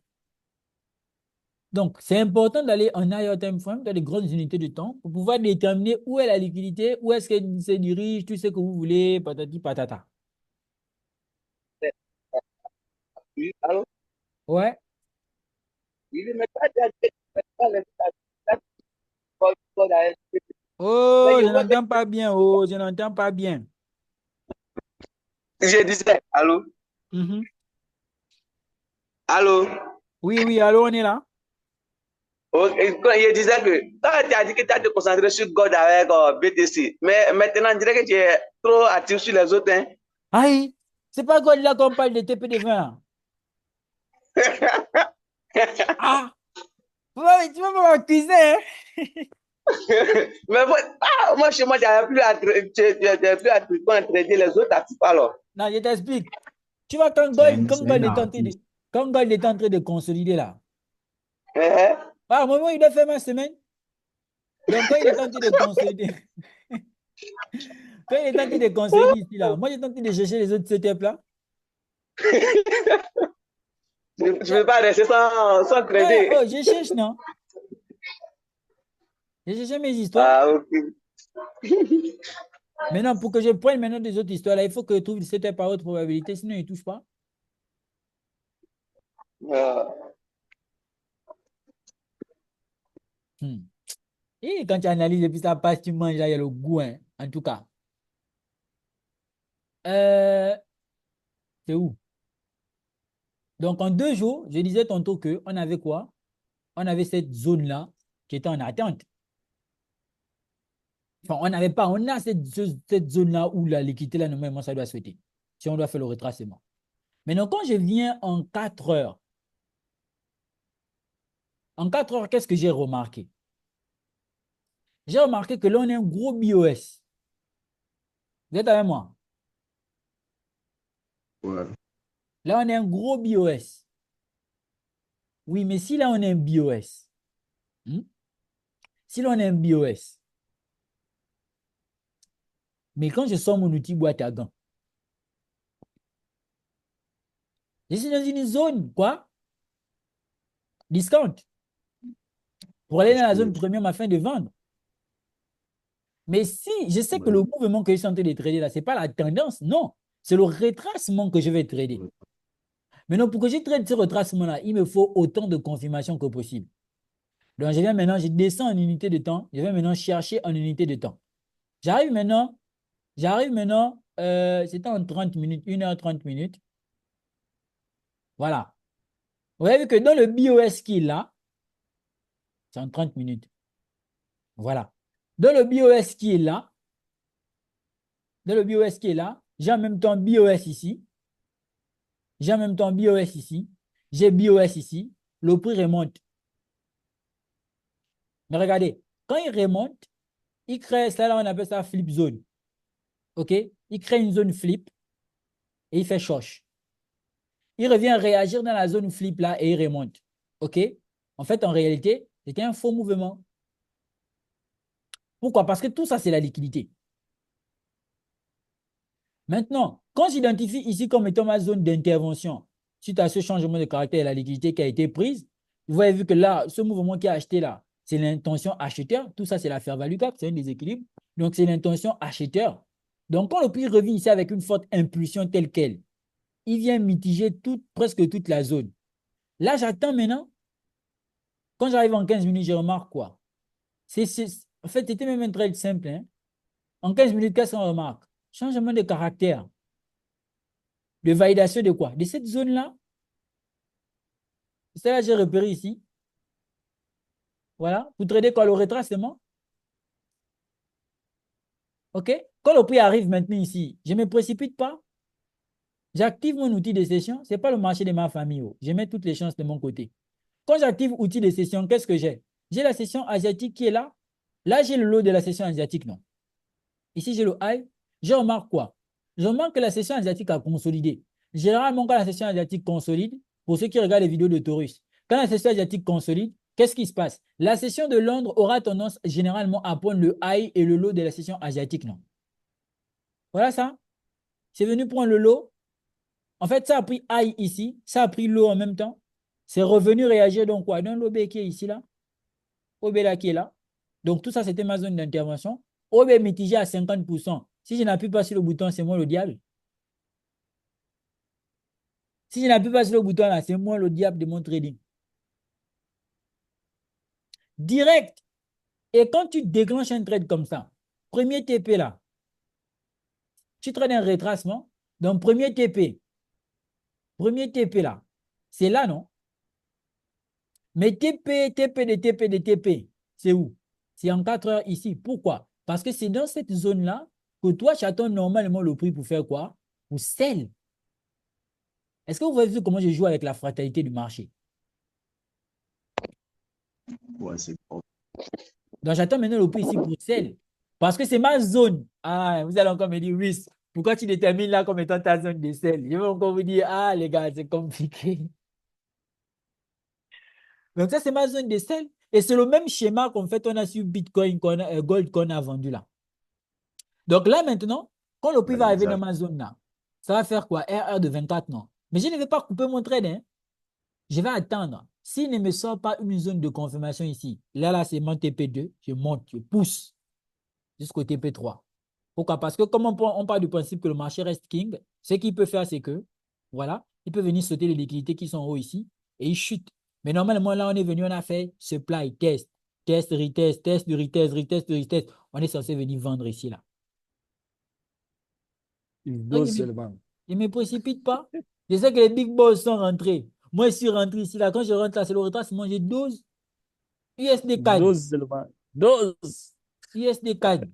Donc, c'est important d'aller en higher time frame, dans les grandes unités de temps, pour pouvoir déterminer où est la liquidité, où est-ce qu'elle se dirige, tout ce que vous voulez, patati patata. Oui, alors, Ouais. il ne met pas d'adresse, il ne met pas les adresses. Oh, je n'entends pas bien. Oh, je n'entends pas bien. Je disais, allô, Mhm. allô, Oui, oui, allô, on est là. Quand il disait que quand tu as dit que tu as te concentrer sur God avec BTC, mais maintenant, on dirait que tu es trop actif sur les autres. Hein. Aïe, c'est pas God là qu'on parle de TP20 là. Ah, tu vas pas m'accuser, hein? Mais moi, chez moi, tu n'avais plus à traiter les autres actifs alors. Non, je t'explique. Tu vois, quand C'est Gold, quand Gold est en train de, quand Gold est en train de consolider là, Hein? à un moment, il doit faire ma semaine. Donc, quand il est en train de consolider, quand il est en train de consolider ici là, moi, j'ai en train de chercher les autres setups là. Je ne veux pas rester sans crédit. Oh, je cherche, non? Je cherche mes histoires. Ah, ok. Maintenant, pour que je prenne maintenant des autres histoires là, il faut que je trouve le setup à haute probabilité, sinon il ne touche pas. Ah. Et quand tu analyses et puis ça passe, tu manges, là, il y a le goût, hein, en tout cas. C'est où? Donc, en 2 jours, je disais tantôt qu'on avait quoi? On avait cette zone-là qui était en attente. Enfin, on n'avait pas, on a cette zone-là où la liquidité, là, normalement, ça doit sauter. Si on doit faire le retracement. Maintenant, quand je viens en 4 heures, qu'est-ce que j'ai remarqué? J'ai remarqué que là, on a un gros BOS. Vous êtes avec moi? Ouais. Là, on a un gros BOS. Oui, mais si là, on a un BOS, si là, on a un BOS, mais quand je sors mon outil boîte à gants, je suis dans une zone, quoi? Discount. Pour aller dans la zone premium afin de vendre. Mais si je sais que le mouvement que je suis en train de trader là, ce n'est pas la tendance, non. C'est le retracement que je vais trader. Maintenant, pour que je trade ce retracement-là, il me faut autant de confirmations que possible. Donc, je viens maintenant, je descends en unité de temps. Je vais maintenant chercher en unité de temps. J'arrive maintenant, c'était en 30 minutes, 1h30. Voilà. Vous avez vu que dans le BOS qui est là, c'est en 30 minutes. Voilà. Dans le BOS qui est là, j'ai en même temps BOS ici. J'ai en même temps BOS ici. J'ai BOS ici. Le prix remonte. Mais regardez, quand il remonte, il crée, ça là, on appelle ça flip zone. OK? Il crée une zone flip et il fait choche. Il revient réagir dans la zone flip là et il remonte. OK? En fait, en réalité, c'était un faux mouvement. Pourquoi? Parce que tout ça, c'est la liquidité. Maintenant, quand j'identifie ici comme étant ma zone d'intervention, suite à ce changement de caractère et la liquidité qui a été prise, vous avez vu que là, ce mouvement qui a acheté là, c'est l'intention acheteur. Tout ça, c'est la fair value gap, c'est un déséquilibre. Donc, c'est l'intention acheteur. Donc, quand le prix revient ici avec une forte impulsion telle qu'elle, il vient mitiger presque toute la zone. Là, j'attends maintenant. Quand j'arrive en 15 minutes, je remarque quoi? En fait, c'était même un trade simple. Hein? En 15 minutes, qu'est-ce qu'on remarque? Changement de caractère. De validation de quoi? De cette zone-là. C'est là que j'ai repéré ici. Voilà. Vous tradez quoi? Le retracement. OK? Quand le prix arrive maintenant ici, je ne me précipite pas. J'active mon outil de session. Ce n'est pas le marché de ma famille. Oh. Je mets toutes les chances de mon côté. Quand j'active outil de session, qu'est-ce que j'ai? J'ai la session asiatique qui est là. Là, j'ai le lot de la session asiatique, non? Ici, j'ai le high. Je remarque quoi? Je remarque que la session asiatique a consolidé. Généralement, quand la session asiatique consolide, pour ceux qui regardent les vidéos de Taurus, quand la session asiatique consolide, qu'est-ce qui se passe? La session de Londres aura tendance généralement à prendre le high et le low de la session asiatique, non? Voilà ça. C'est venu prendre le low. En fait, ça a pris high ici, ça a pris low en même temps. C'est revenu réagir donc quoi? Dans l'OB qui est ici, là. OB là qui est là. Donc, tout ça, c'était ma zone d'intervention. OB mitigé à 50%. Si je n'appuie pas sur le bouton, c'est moi le diable. Si je n'appuie pas sur le bouton là, c'est moi le diable de mon trading. Direct. Et quand tu déclenches un trade comme ça, premier TP là, tu trades un retracement. Donc, premier TP là, c'est là, non? Mais TP, c'est où? C'est en 4 heures ici. Pourquoi? Parce que c'est dans cette zone-là que toi, tu attends normalement le prix pour faire quoi? Pour sell. Est-ce que vous avez vu comment je joue avec la fatalité du marché? Ouais, c'est bon. Donc, j'attends maintenant le prix ici pour sell. Parce que c'est ma zone. Ah, vous allez encore me dire, oui, pourquoi tu détermines là comme étant ta zone de sell? Je vais encore vous dire, ah, les gars, c'est compliqué. Donc, ça, c'est ma zone de sell. Et c'est le même schéma qu'en fait, on a sur Bitcoin, Gold qu'on a vendu là. Donc là, maintenant, quand le prix va arriver dans ma zone là, ça va faire quoi? RR de 24, non. Mais je ne vais pas couper mon trade, hein. Je vais attendre. S'il ne me sort pas une zone de confirmation ici, là, c'est mon TP2, je monte, je pousse jusqu'au TP3. Pourquoi? Parce que comme on part du principe que le marché reste king, ce qu'il peut faire, c'est que, voilà, il peut venir sauter les liquidités qui sont en haut ici et il chute. Mais normalement, là, on est venu, on a fait supply, test, test, retest, test, de retest, retest, de retest. On est censé venir vendre ici, là. Il Donc, dose seulement. il ne me précipite pas. Je sais que les big boss sont rentrés. Moi, je suis rentré ici, là. Quand je rentre là, c'est le retracement. J'ai 12 USD CAD. Dose seulement. Dose. USD CAD.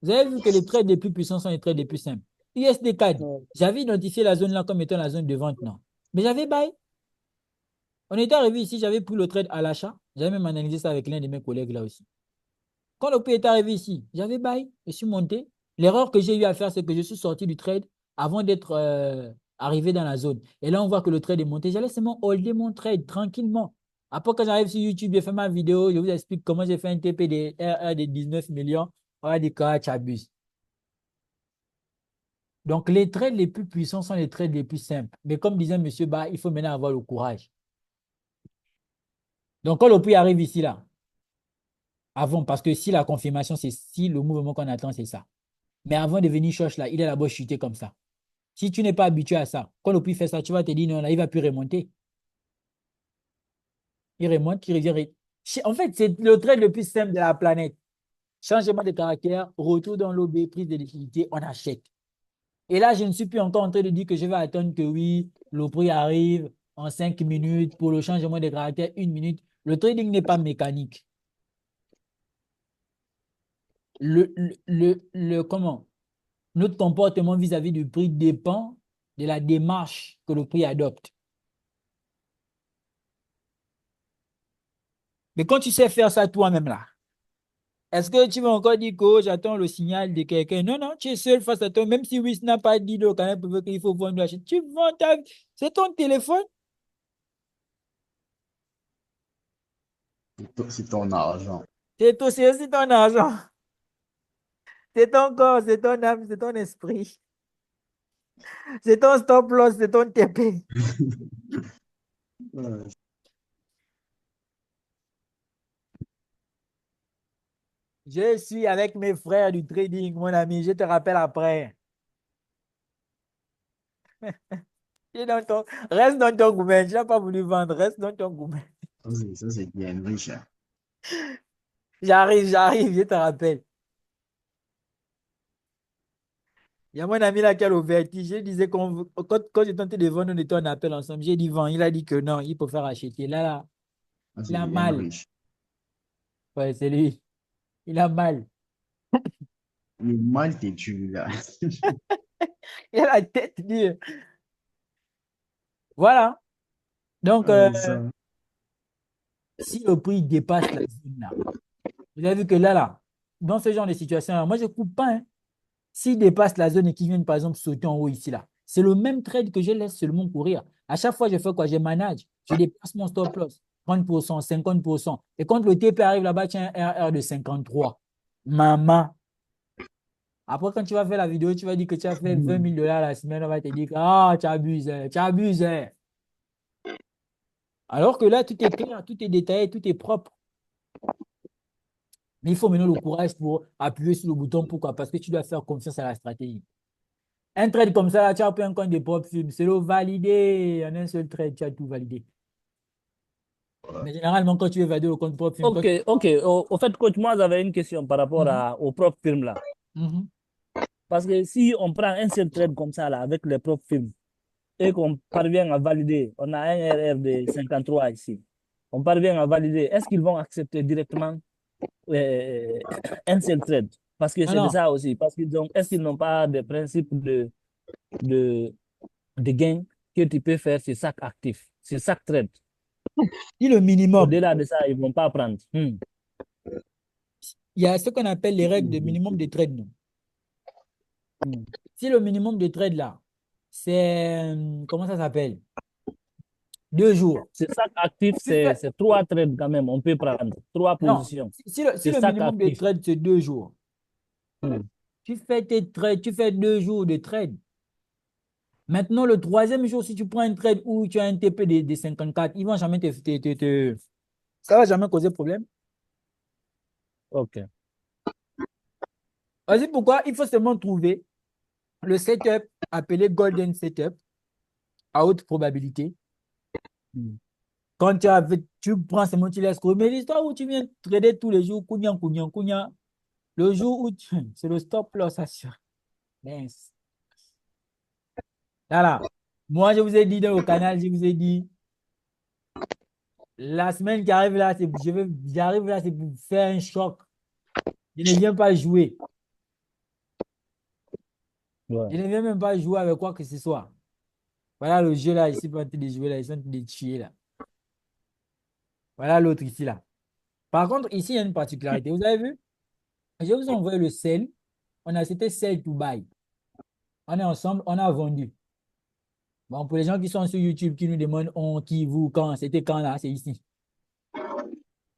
Vous avez vu que les trades les plus puissants sont les trades les plus simples. USD CAD. J'avais identifié la zone là comme étant la zone de vente, non. Mais j'avais buy. On était arrivé ici, j'avais pris le trade à l'achat. J'avais même analysé ça avec l'un de mes collègues là aussi. Quand le prix est arrivé ici, j'avais buy. Je suis monté. L'erreur que j'ai eu à faire, c'est que je suis sorti du trade avant d'être arrivé dans la zone. Et là, on voit que le trade est monté. J'allais seulement holder mon trade tranquillement. Après, quand j'arrive sur YouTube, j'ai fait ma vidéo, je vous explique comment j'ai fait un TP de RR de 19 millions. On va dire que tu abuses. Donc, les trades les plus puissants sont les trades les plus simples. Mais comme disait M. Ba, il faut maintenant avoir le courage. Donc, quand le prix arrive ici, là, avant, parce que si la confirmation, c'est si le mouvement qu'on attend, c'est ça. Mais avant de venir chercher là, il est là-bas chuté comme ça. Si tu n'es pas habitué à ça, quand le prix fait ça, tu vas te dire non, là, il ne va plus remonter. Il remonte, il revient. En fait, c'est le trade le plus simple de la planète. Changement de caractère, retour dans l'OB, prise de liquidité, on achète. Et là, je ne suis plus encore en train de dire que je vais attendre que oui, le prix arrive en 5 minutes pour le changement de caractère, 1 minute. Le trading n'est pas mécanique. Comment? Notre comportement vis-à-vis du prix dépend de la démarche que le prix adopte. Mais quand tu sais faire ça toi-même là, est-ce que tu vas encore dire que j'attends le signal de quelqu'un? Non, non, tu es seul face à toi. Même si Wiss n'a pas dit le canal pour qu'il faut vendre la chaîne, tu vends ta... C'est ton téléphone. C'est ton argent. C'est aussi ton argent. C'est ton corps, c'est ton âme, c'est ton esprit. C'est ton stop loss, c'est ton TP. Ouais. Je suis avec mes frères du trading, mon ami. Je te rappelle après. Reste dans ton gouvernement. Tu n'as pas voulu vendre. Reste dans ton gouvernement. Ça, c'est bien riche. Hein. J'arrive, je te rappelle. Il y a mon ami là qui a le vertige. Je disais quand j'ai tenté de vendre, on était en appel ensemble. J'ai dit vend. Il a dit que non, il peut faire acheter. Là, il a C'est bien mal. riche. Ouais, c'est lui. Il a mal. Le mal t'es tu là. Il a la tête dure. Voilà. Donc, Ouais, ça. si le prix dépasse la zone là, vous avez vu que là, dans ce genre de situation, moi, je ne coupe pas. Hein. S'il dépasse la zone et qu'il vient, par exemple, sauter en haut ici, là, c'est le même trade que je laisse seulement courir. À chaque fois, je fais quoi? Je manage. Je dépasse mon stop loss. 30%, 50%. Et quand le TP arrive là-bas, tu as un RR de 53. Maman. Après, quand tu vas faire la vidéo, tu vas dire que tu as fait 20 000 $ la semaine. On va te dire que ah, tu abuses, tu abuses. Alors que là, tout est clair, tout est détaillé, tout est propre. Mais il faut maintenant le courage pour appuyer sur le bouton. Pourquoi? Parce que tu dois faire confiance à la stratégie. Un trade comme ça, là, tu as pris un compte de propre film. C'est le validé. En un seul trade, tu as tout validé. Mais généralement, quand tu veux valider le compte propre film, Ok, ok. Au fait, coach, moi, j'avais une question par rapport au propre film là. Parce que si on prend un seul trade comme ça là, avec les propres films, et qu'on parvient à valider, on a un RR de 53 ici. on parvient à valider, est-ce qu'ils vont accepter directement un seul trade? Parce que c'est de ça aussi. Parce qu'ils ont, est-ce qu'ils n'ont pas de principe de gain que tu peux faire sur chaque actif, sur chaque trade? Si le minimum. Au-delà de ça, ils ne vont pas prendre. Il y a ce qu'on appelle les règles de minimum de trade. Non? Si le minimum de trade là, c'est, comment ça s'appelle? 2 jours. C'est chaque actif, c'est 3 trades quand même. On peut prendre 3 positions. Si le minimum de trade, c'est 2 jours. Tu fais tes trades, tu fais 2 jours de trade. Maintenant, le 3e jour, si tu prends un trade où tu as un TP de 54, ils vont jamais ça va jamais causer problème. OK. Voici pourquoi il faut seulement trouver le setup appelé Golden Setup à haute probabilité. Quand tu prends ce mot, tu laisses courir. Mais l'histoire où tu viens trader tous les jours, le jour où c'est le stop loss, assure. Mince. Là, moi, je vous ai dit dans le canal, je vous ai dit, la semaine qui arrive là, j'arrive là, c'est pour faire un choc. Je ne viens pas jouer. Ouais. Je ne viens même pas jouer avec quoi que ce soit. Voilà le jeu là, ici, pas en train de jouer là, ils sont en train de tuer là. Voilà l'autre ici là. Par contre, ici, il y a une particularité. Vous avez vu? Je vous ai envoyé le sell. C'était sell to buy. On est ensemble, on a vendu. Bon, pour les gens qui sont sur YouTube, qui nous demandent on, qui, vous, quand, c'était quand là, c'est ici.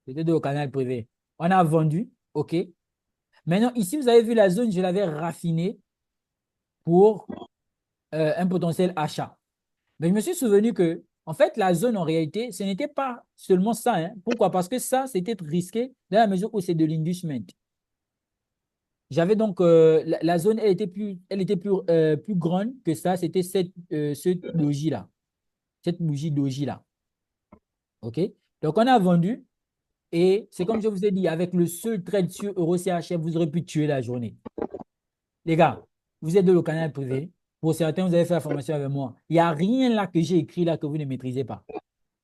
C'était au canal privé. On a vendu, OK. Maintenant, ici, vous avez vu la zone, je l'avais raffinée pour un potentiel achat. Mais je me suis souvenu que, en fait, la zone, en réalité, ce n'était pas seulement ça. Hein. Pourquoi? Parce que ça, c'était risqué dans la mesure où c'est de l'inducement. J'avais donc, la zone, elle était plus grande que ça. C'était cette doji-là. Cette bougie doji-là. OK? Donc, on a vendu. Et c'est comme je vous ai dit, avec le seul trade sur EuroCHF, vous aurez pu tuer la journée. Les gars, vous êtes dans le canal privé. Pour certains, vous avez fait la formation avec moi. Il n'y a rien là que j'ai écrit là que vous ne maîtrisez pas.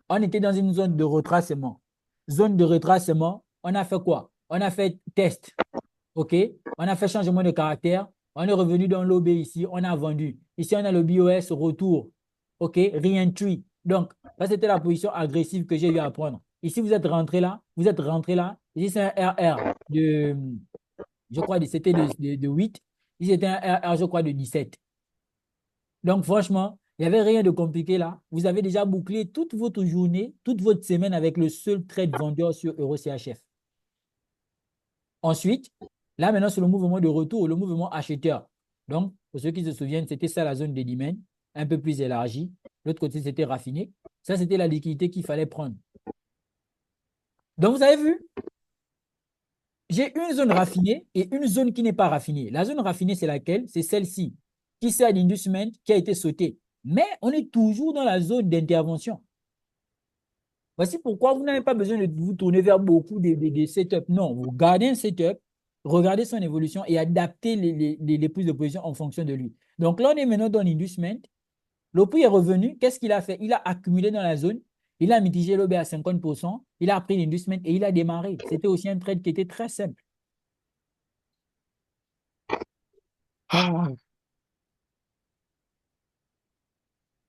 On était dans une zone de retracement. Zone de retracement, on a fait quoi? On a fait test. OK? On a fait changement de caractère. On est revenu dans l'OB ici. On a vendu. Ici, on a le BOS retour. OK? Re-entry. Donc, ça, c'était la position agressive que j'ai eu à prendre. Ici, vous êtes rentré là. Vous êtes rentré là. Ici, c'est un RR de, je crois, c'était de 8. Ici, c'était un RR, je crois, de 17. Donc, franchement, il n'y avait rien de compliqué là. Vous avez déjà bouclé toute votre journée, toute votre semaine avec le seul trade vendeur sur EuroCHF. Ensuite, là, maintenant, c'est le mouvement de retour, le mouvement acheteur. Donc, pour ceux qui se souviennent, c'était ça la zone de demand, un peu plus élargie. L'autre côté, c'était raffiné. Ça, c'était la liquidité qu'il fallait prendre. Donc, vous avez vu, j'ai une zone raffinée et une zone qui n'est pas raffinée. La zone raffinée, c'est laquelle? C'est celle-ci, qui sert d'inducement, qui a été sautée. Mais on est toujours dans la zone d'intervention. Voici pourquoi vous n'avez pas besoin de vous tourner vers beaucoup de setups. Non, vous gardez un setup, regardez son évolution et adaptez les prises de position en fonction de lui. Donc là, on est maintenant dans l'inducement. Le prix est revenu. Qu'est-ce qu'il a fait? Il a accumulé dans la zone. Il a mitigé l'OB à 50%. Il a pris l'inducement et il a démarré. C'était aussi un trade qui était très simple.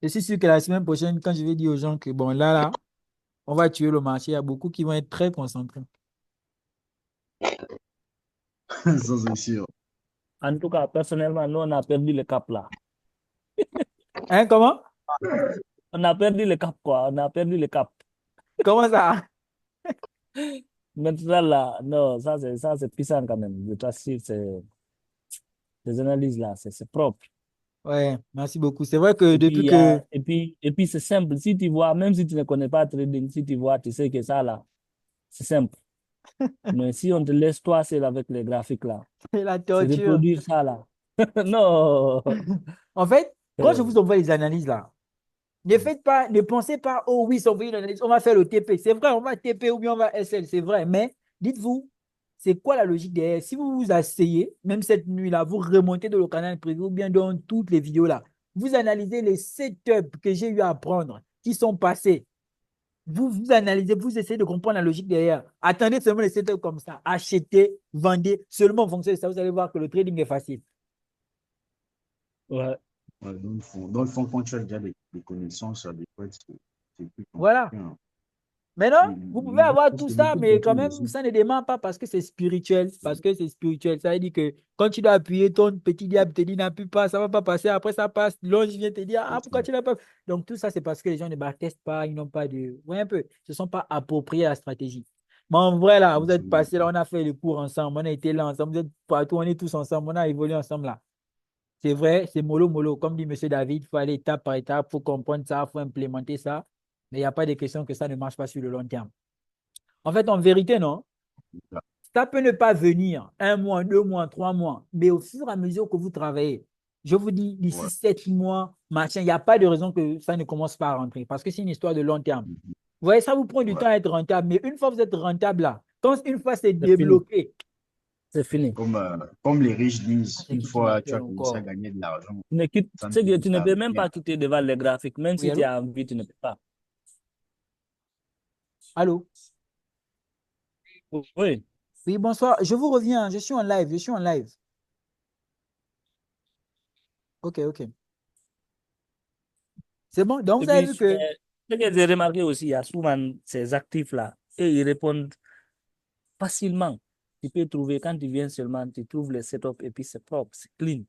Je suis sûr que la semaine prochaine, quand je vais dire aux gens que bon, là, on va tuer le marché, il y a beaucoup qui vont être très concentrés. Ça, c'est sûr. En tout cas, personnellement, nous, on a perdu le cap là. Hein, comment? On a perdu le cap, quoi. On a perdu le cap. Comment ça? Maintenant, là, non, ça, c'est puissant quand même. Je t'assure, les analyses là, c'est propre. Ouais, merci beaucoup. C'est vrai que depuis que... Et puis c'est simple. Si tu vois, même si tu ne connais pas trading, si tu vois, tu sais que ça là, c'est simple. Mais si on te laisse toi seul avec les graphiques là, c'est la c'est torture. reproduire ça là. Non. En fait, quand je vous envoie les analyses là, ne pensez pas, oh oui, s'envoyer une analyse, on va faire le TP. C'est vrai, on va TP ou bien on va SL, c'est vrai. Mais dites-vous, c'est quoi la logique derrière? Si vous vous asseyez, même cette nuit-là, vous remontez dans le canal privé ou bien dans toutes les vidéos là, vous analysez les setups que j'ai eu à apprendre, qui sont passés. Vous analysez, vous essayez de comprendre la logique derrière. Attendez seulement les setups comme ça. Achetez, vendez, seulement en fonction de ça, vous allez voir que le trading est facile. Ouais. Ouais, dans le fond, quand tu as déjà des connaissances sur des potes, c'est plus Voilà. compliqué, hein. Maintenant, vous pouvez avoir tout ça, mais quand même, aussi. ça ne démarre pas parce que c'est spirituel. Parce que c'est spirituel. Ça veut dire que quand tu dois appuyer, ton petit diable te dit n'appuie pas, ça ne va pas passer. Après, ça passe. L'ange vient te dire, ah, pourquoi tu l'as pas fait? Donc, tout ça, c'est parce que les gens ne baptisent pas, ils n'ont pas de. Vous voyez un peu, ils ne se sont pas appropriés à la stratégie. Mais en vrai, là, vous êtes passés là, on a fait les cours ensemble, on a été là ensemble, vous êtes partout, on est tous ensemble, on a évolué ensemble là. C'est vrai, c'est mollo mollo. Comme dit M. David, il faut aller étape par étape, il faut comprendre ça, il faut implémenter ça. Mais il n'y a pas de question que ça ne marche pas sur le long terme. En fait, en vérité, non. Ça peut ne pas venir 1 mois, 2 mois, 3 mois, mais au fur et à mesure que vous travaillez, je vous dis, d'ici 7 mois, machin, il n'y a pas de raison que ça ne commence pas à rentrer parce que c'est une histoire de long terme. Vous voyez, ça vous prend du temps à être rentable, mais une fois que vous êtes rentable là, quand une fois c'est débloqué, c'est fini. Comme les riches disent, une qui fois tu as m'appelle commencé à encore? gagner de l'argent, Tu ne, quittes- ça ne tu sais peut que plus tu ne peux même s'arrêter. pas quitter devant les graphiques, même Oui, si tu allô? as envie, tu ne peux pas. Allô? Oui. Oui, bonsoir. Je vous reviens. Je suis en live. Je suis en live. OK, OK. C'est bon? Donc, Et vous avez puis, vu que. ce que j'ai remarqué aussi, il y a souvent ces actifs-là et ils répondent facilement. Tu peux trouver, quand tu viens seulement, tu trouves les setups et puis c'est propre, c'est clean.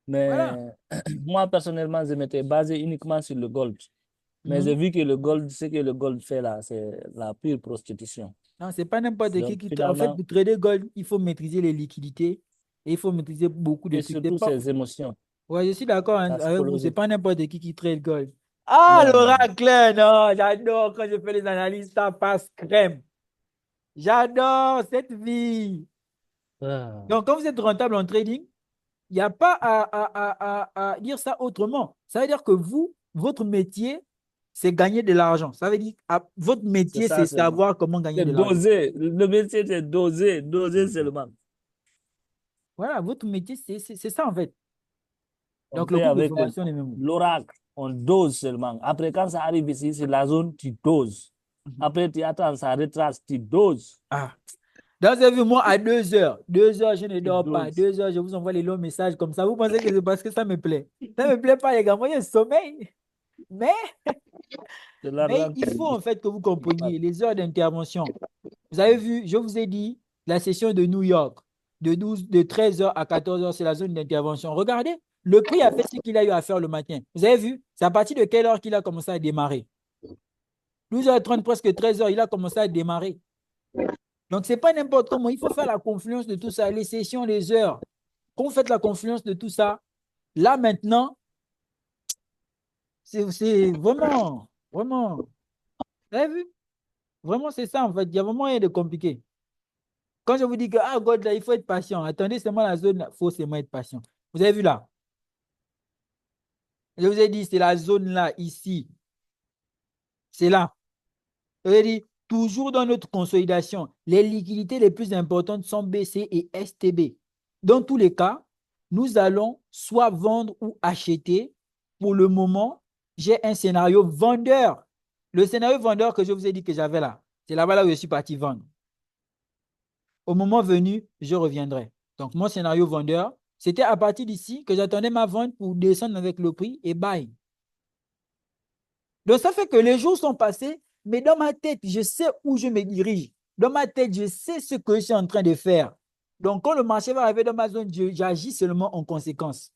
Voilà. Mais moi, personnellement, je m'étais basé uniquement sur le gold. Mais j'ai vu que le gold, ce que le gold fait là, c'est la pure prostitution. Non, c'est pas n'importe Donc, qui. En fait, finalement, pour trader gold, il faut maîtriser les liquidités et il faut maîtriser beaucoup de et trucs. C'est surtout pas. ses émotions, Ouais, je suis d'accord sa avec vous. C'est psychologie. pas n'importe qui trade gold. Ah, Non, non, non. l'oracle, non, j'adore quand je fais les analyses, ça passe crème. J'adore cette vie. Ah, Donc, quand vous êtes rentable en trading, il n'y a pas à dire ça autrement. Ça veut dire que vous, votre métier, c'est gagner de l'argent. Ça veut dire votre c'est métier, ça c'est seulement. savoir comment gagner C'est de l'argent. doser. Le métier, c'est doser, doser seulement. Voilà, votre métier, c'est ça en fait. On Donc, le fait cours de avec formation est même. l'oracle, on dose seulement. Après, quand ça arrive ici, sur la zone, tu doses. Après, tu attends, ça retrace, tu doses. Ah. Donc, vous avez vu, moi, à 2 heures, 2 heures, je ne Tu dors pas. doses. 2 heures, je vous envoie les longs messages comme ça. Vous pensez que c'est parce que ça me plaît. Ça ne me plaît pas, les gars. Moi, j'ai sommeil. Mais, C'est mais l'argent il qui faut en fait que vous compreniez les heures d'intervention. Vous avez vu, je vous ai dit, la session de New York, de 13 heures à 14 heures, c'est la zone d'intervention. Regardez, le prix a fait ce qu'il a eu à faire le matin. Vous avez vu, c'est à partir de quelle heure qu'il a commencé à démarrer? 12h30, presque 13 heures, il a commencé à démarrer. Donc, ce n'est pas n'importe comment. Il faut faire la confluence de tout ça, les sessions, les heures. Quand vous faites la confluence de tout ça, là maintenant, c'est vraiment, vraiment. Vous avez vu? Vraiment, c'est ça en fait. Il n'y a vraiment rien de compliqué. Quand je vous dis que, ah, God, là, il faut être patient. Attendez seulement la zone, il faut seulement être patient. Vous avez vu là? Je vous ai dit, c'est la zone là, ici. C'est là. Je vous ai dit, toujours dans notre consolidation, les liquidités les plus importantes sont BC et STB. Dans tous les cas, nous allons soit vendre ou acheter. Pour le moment, j'ai un scénario vendeur. Le scénario vendeur que je vous ai dit que j'avais là, c'est là-bas là où je suis parti vendre. Au moment venu, je reviendrai. Donc, mon scénario vendeur, c'était à partir d'ici que j'attendais ma vente pour descendre avec le prix et buy. Donc, ça fait que les jours sont passés, mais dans ma tête, je sais où je me dirige. Dans ma tête, je sais ce que je suis en train de faire. Donc, quand le marché va arriver dans ma zone, j'agis seulement en conséquence.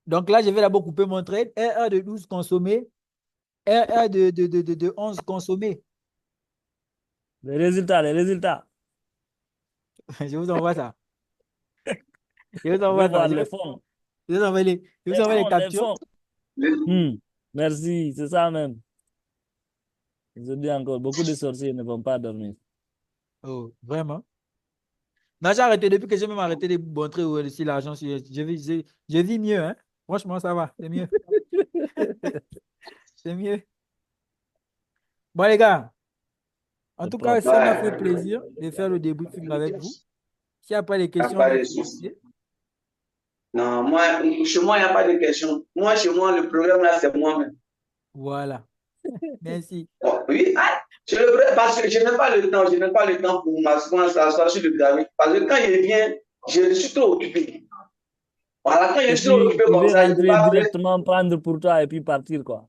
Donc là, je vais d'abord couper mon trade. RR de 12 consommé, RR de 11 consommé. Les résultats, les résultats. Je vous envoie ça. Je vous Je envoie veux ça. voir les fonds. Je vous envoie les Les captures. fonds. Merci, c'est ça même. Je dis encore, beaucoup de sorciers ne vont pas dormir. Oh, vraiment? Non, j'ai arrêté depuis que j'ai même arrêté de montrer où est l'argent. Je vis mieux, hein? Franchement, ça va. C'est mieux. C'est mieux. Bon, les gars, en C'est tout cas, propre. ça m'a fait plaisir de faire le débriefing avec vous. S'il n'y a pas de Il n'y a questions, pas on va de souci. commencer. Non, moi, chez moi, il n'y a pas de question. Moi, chez moi, le problème là, c'est moi-même. Voilà. Merci. Oui, parce que je n'ai pas le temps, je n'ai pas le temps pour m'asseoir sur le David. Parce que quand il vient, je suis trop occupé. Voilà, quand je Et suis trop puis, occupé il comme veut ça, je ne peux rentrer pas faire. directement, prendre pour toi et puis partir, quoi.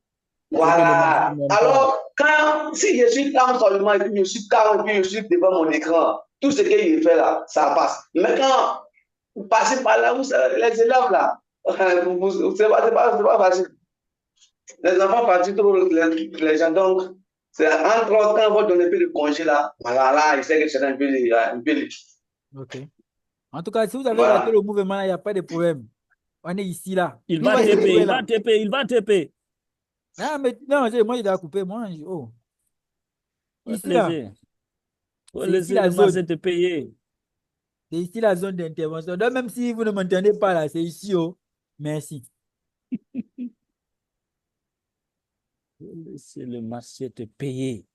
C'est que le marché Voilà. n'aime pas. Alors, si je suis calme seulement, et puis je suis calme, et puis je suis devant mon écran, tout ce qu'il fait là, ça passe. Mais quand vous passez par là, les élèves là, c'est pas facile. Les enfants fatiguent trop les gens. Donc, c'est entre autres, quand on va donner un peu de congé là, voilà, là, il sait que c'est un peu. OK. En tout cas, si vous avez raté Voilà. le mouvement, il n'y a pas de problème. On est ici, là. Il Tout va va se TP, jouer il là. va TP, il va TP. Ah, mais non, moi, il a coupé. Moi, oh. Faut Ici, là. Faut C'est ici laisser la le marché zone. te payer. C'est ici la zone d'intervention. Donc, même si vous ne m'entendez pas là, c'est ici, oh. Merci. Faut laisser le marché te payer.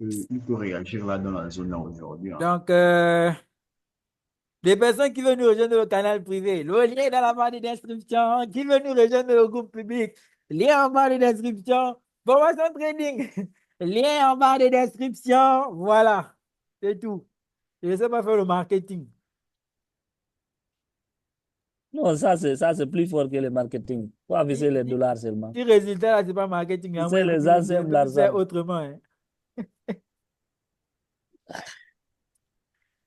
Il peut réagir là dans la zone là aujourd'hui. Hein. Donc, des personnes qui veulent nous rejoindre le canal privé, le lien est dans la barre de description. Qui veut nous rejoindre le groupe public, lien en barre de description. Formation trading, lien en barre de description. Voilà, c'est tout. Je ne sais pas faire le marketing. Non, ça c'est plus fort que le marketing. Faut aviser les dollars seulement. Si résultat, là, ce n'est pas marketing. C'est les anciens de l'argent. Autrement. Hein.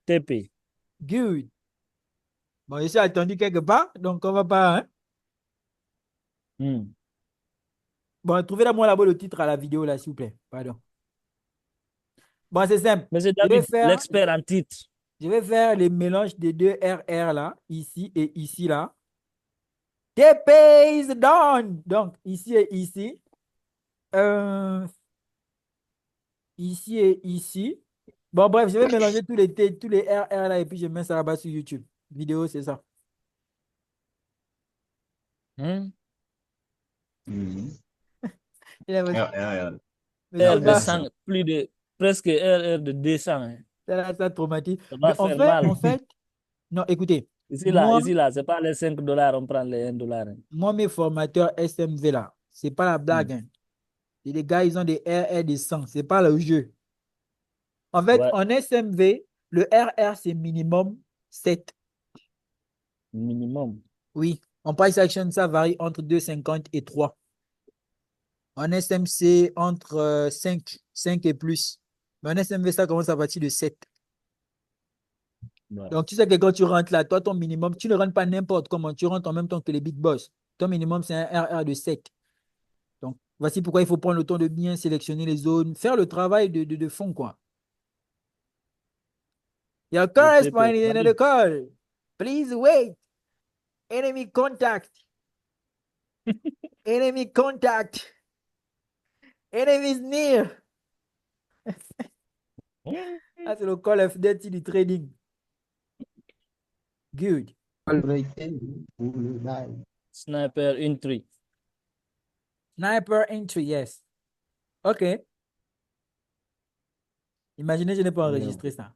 TP. Good. Bon, je suis attendu quelque part, donc on va pas. Hein? Bon, trouvez-la moi là-bas le titre à la vidéo, là, s'il vous plaît. Pardon. Bon, c'est simple. Monsieur Je vais David, faire, l'expert en titre. je vais faire les mélanges des deux RR là, ici et ici là. TP is done. Donc, ici et ici. Ici et ici. Bon, bref, je vais mélanger tous les RR là et puis je mets ça là-bas sur YouTube. Vidéo, c'est ça. Mhm. R de 100, plus de presque R de 200. Hein. Ça traumatise. Ça va faire mal. En fait, non, écoutez. Ici, là, c'est pas les $5, on prend les $1. Hein. Moi, mes formateurs SMV là, c'est pas la blague. Hein. Et les gars, ils ont des RR de 100, c'est pas le jeu. En fait, Ouais. en SMV, le RR, c'est minimum 7. Minimum. Oui. En price action, ça varie entre 2,50 et 3. En SMC, entre 5 et plus. Mais en SMV, ça commence à partir de 7. Ouais. Donc, tu sais que quand tu rentres là, toi, ton minimum, tu ne rentres pas n'importe comment, tu rentres en même temps que les big boss. Ton minimum, c'est un RR de 7. Donc, voici pourquoi il faut prendre le temps de bien sélectionner les zones, faire le travail de fond, quoi. Your correspondent is in the call. Please wait. Enemy contact. Enemy contact. Enemy is near. Ah, c'est le call of duty du trading. Good. Sniper entry. Sniper entry, yes. OK. Imaginez, je n'ai pas enregistré ça.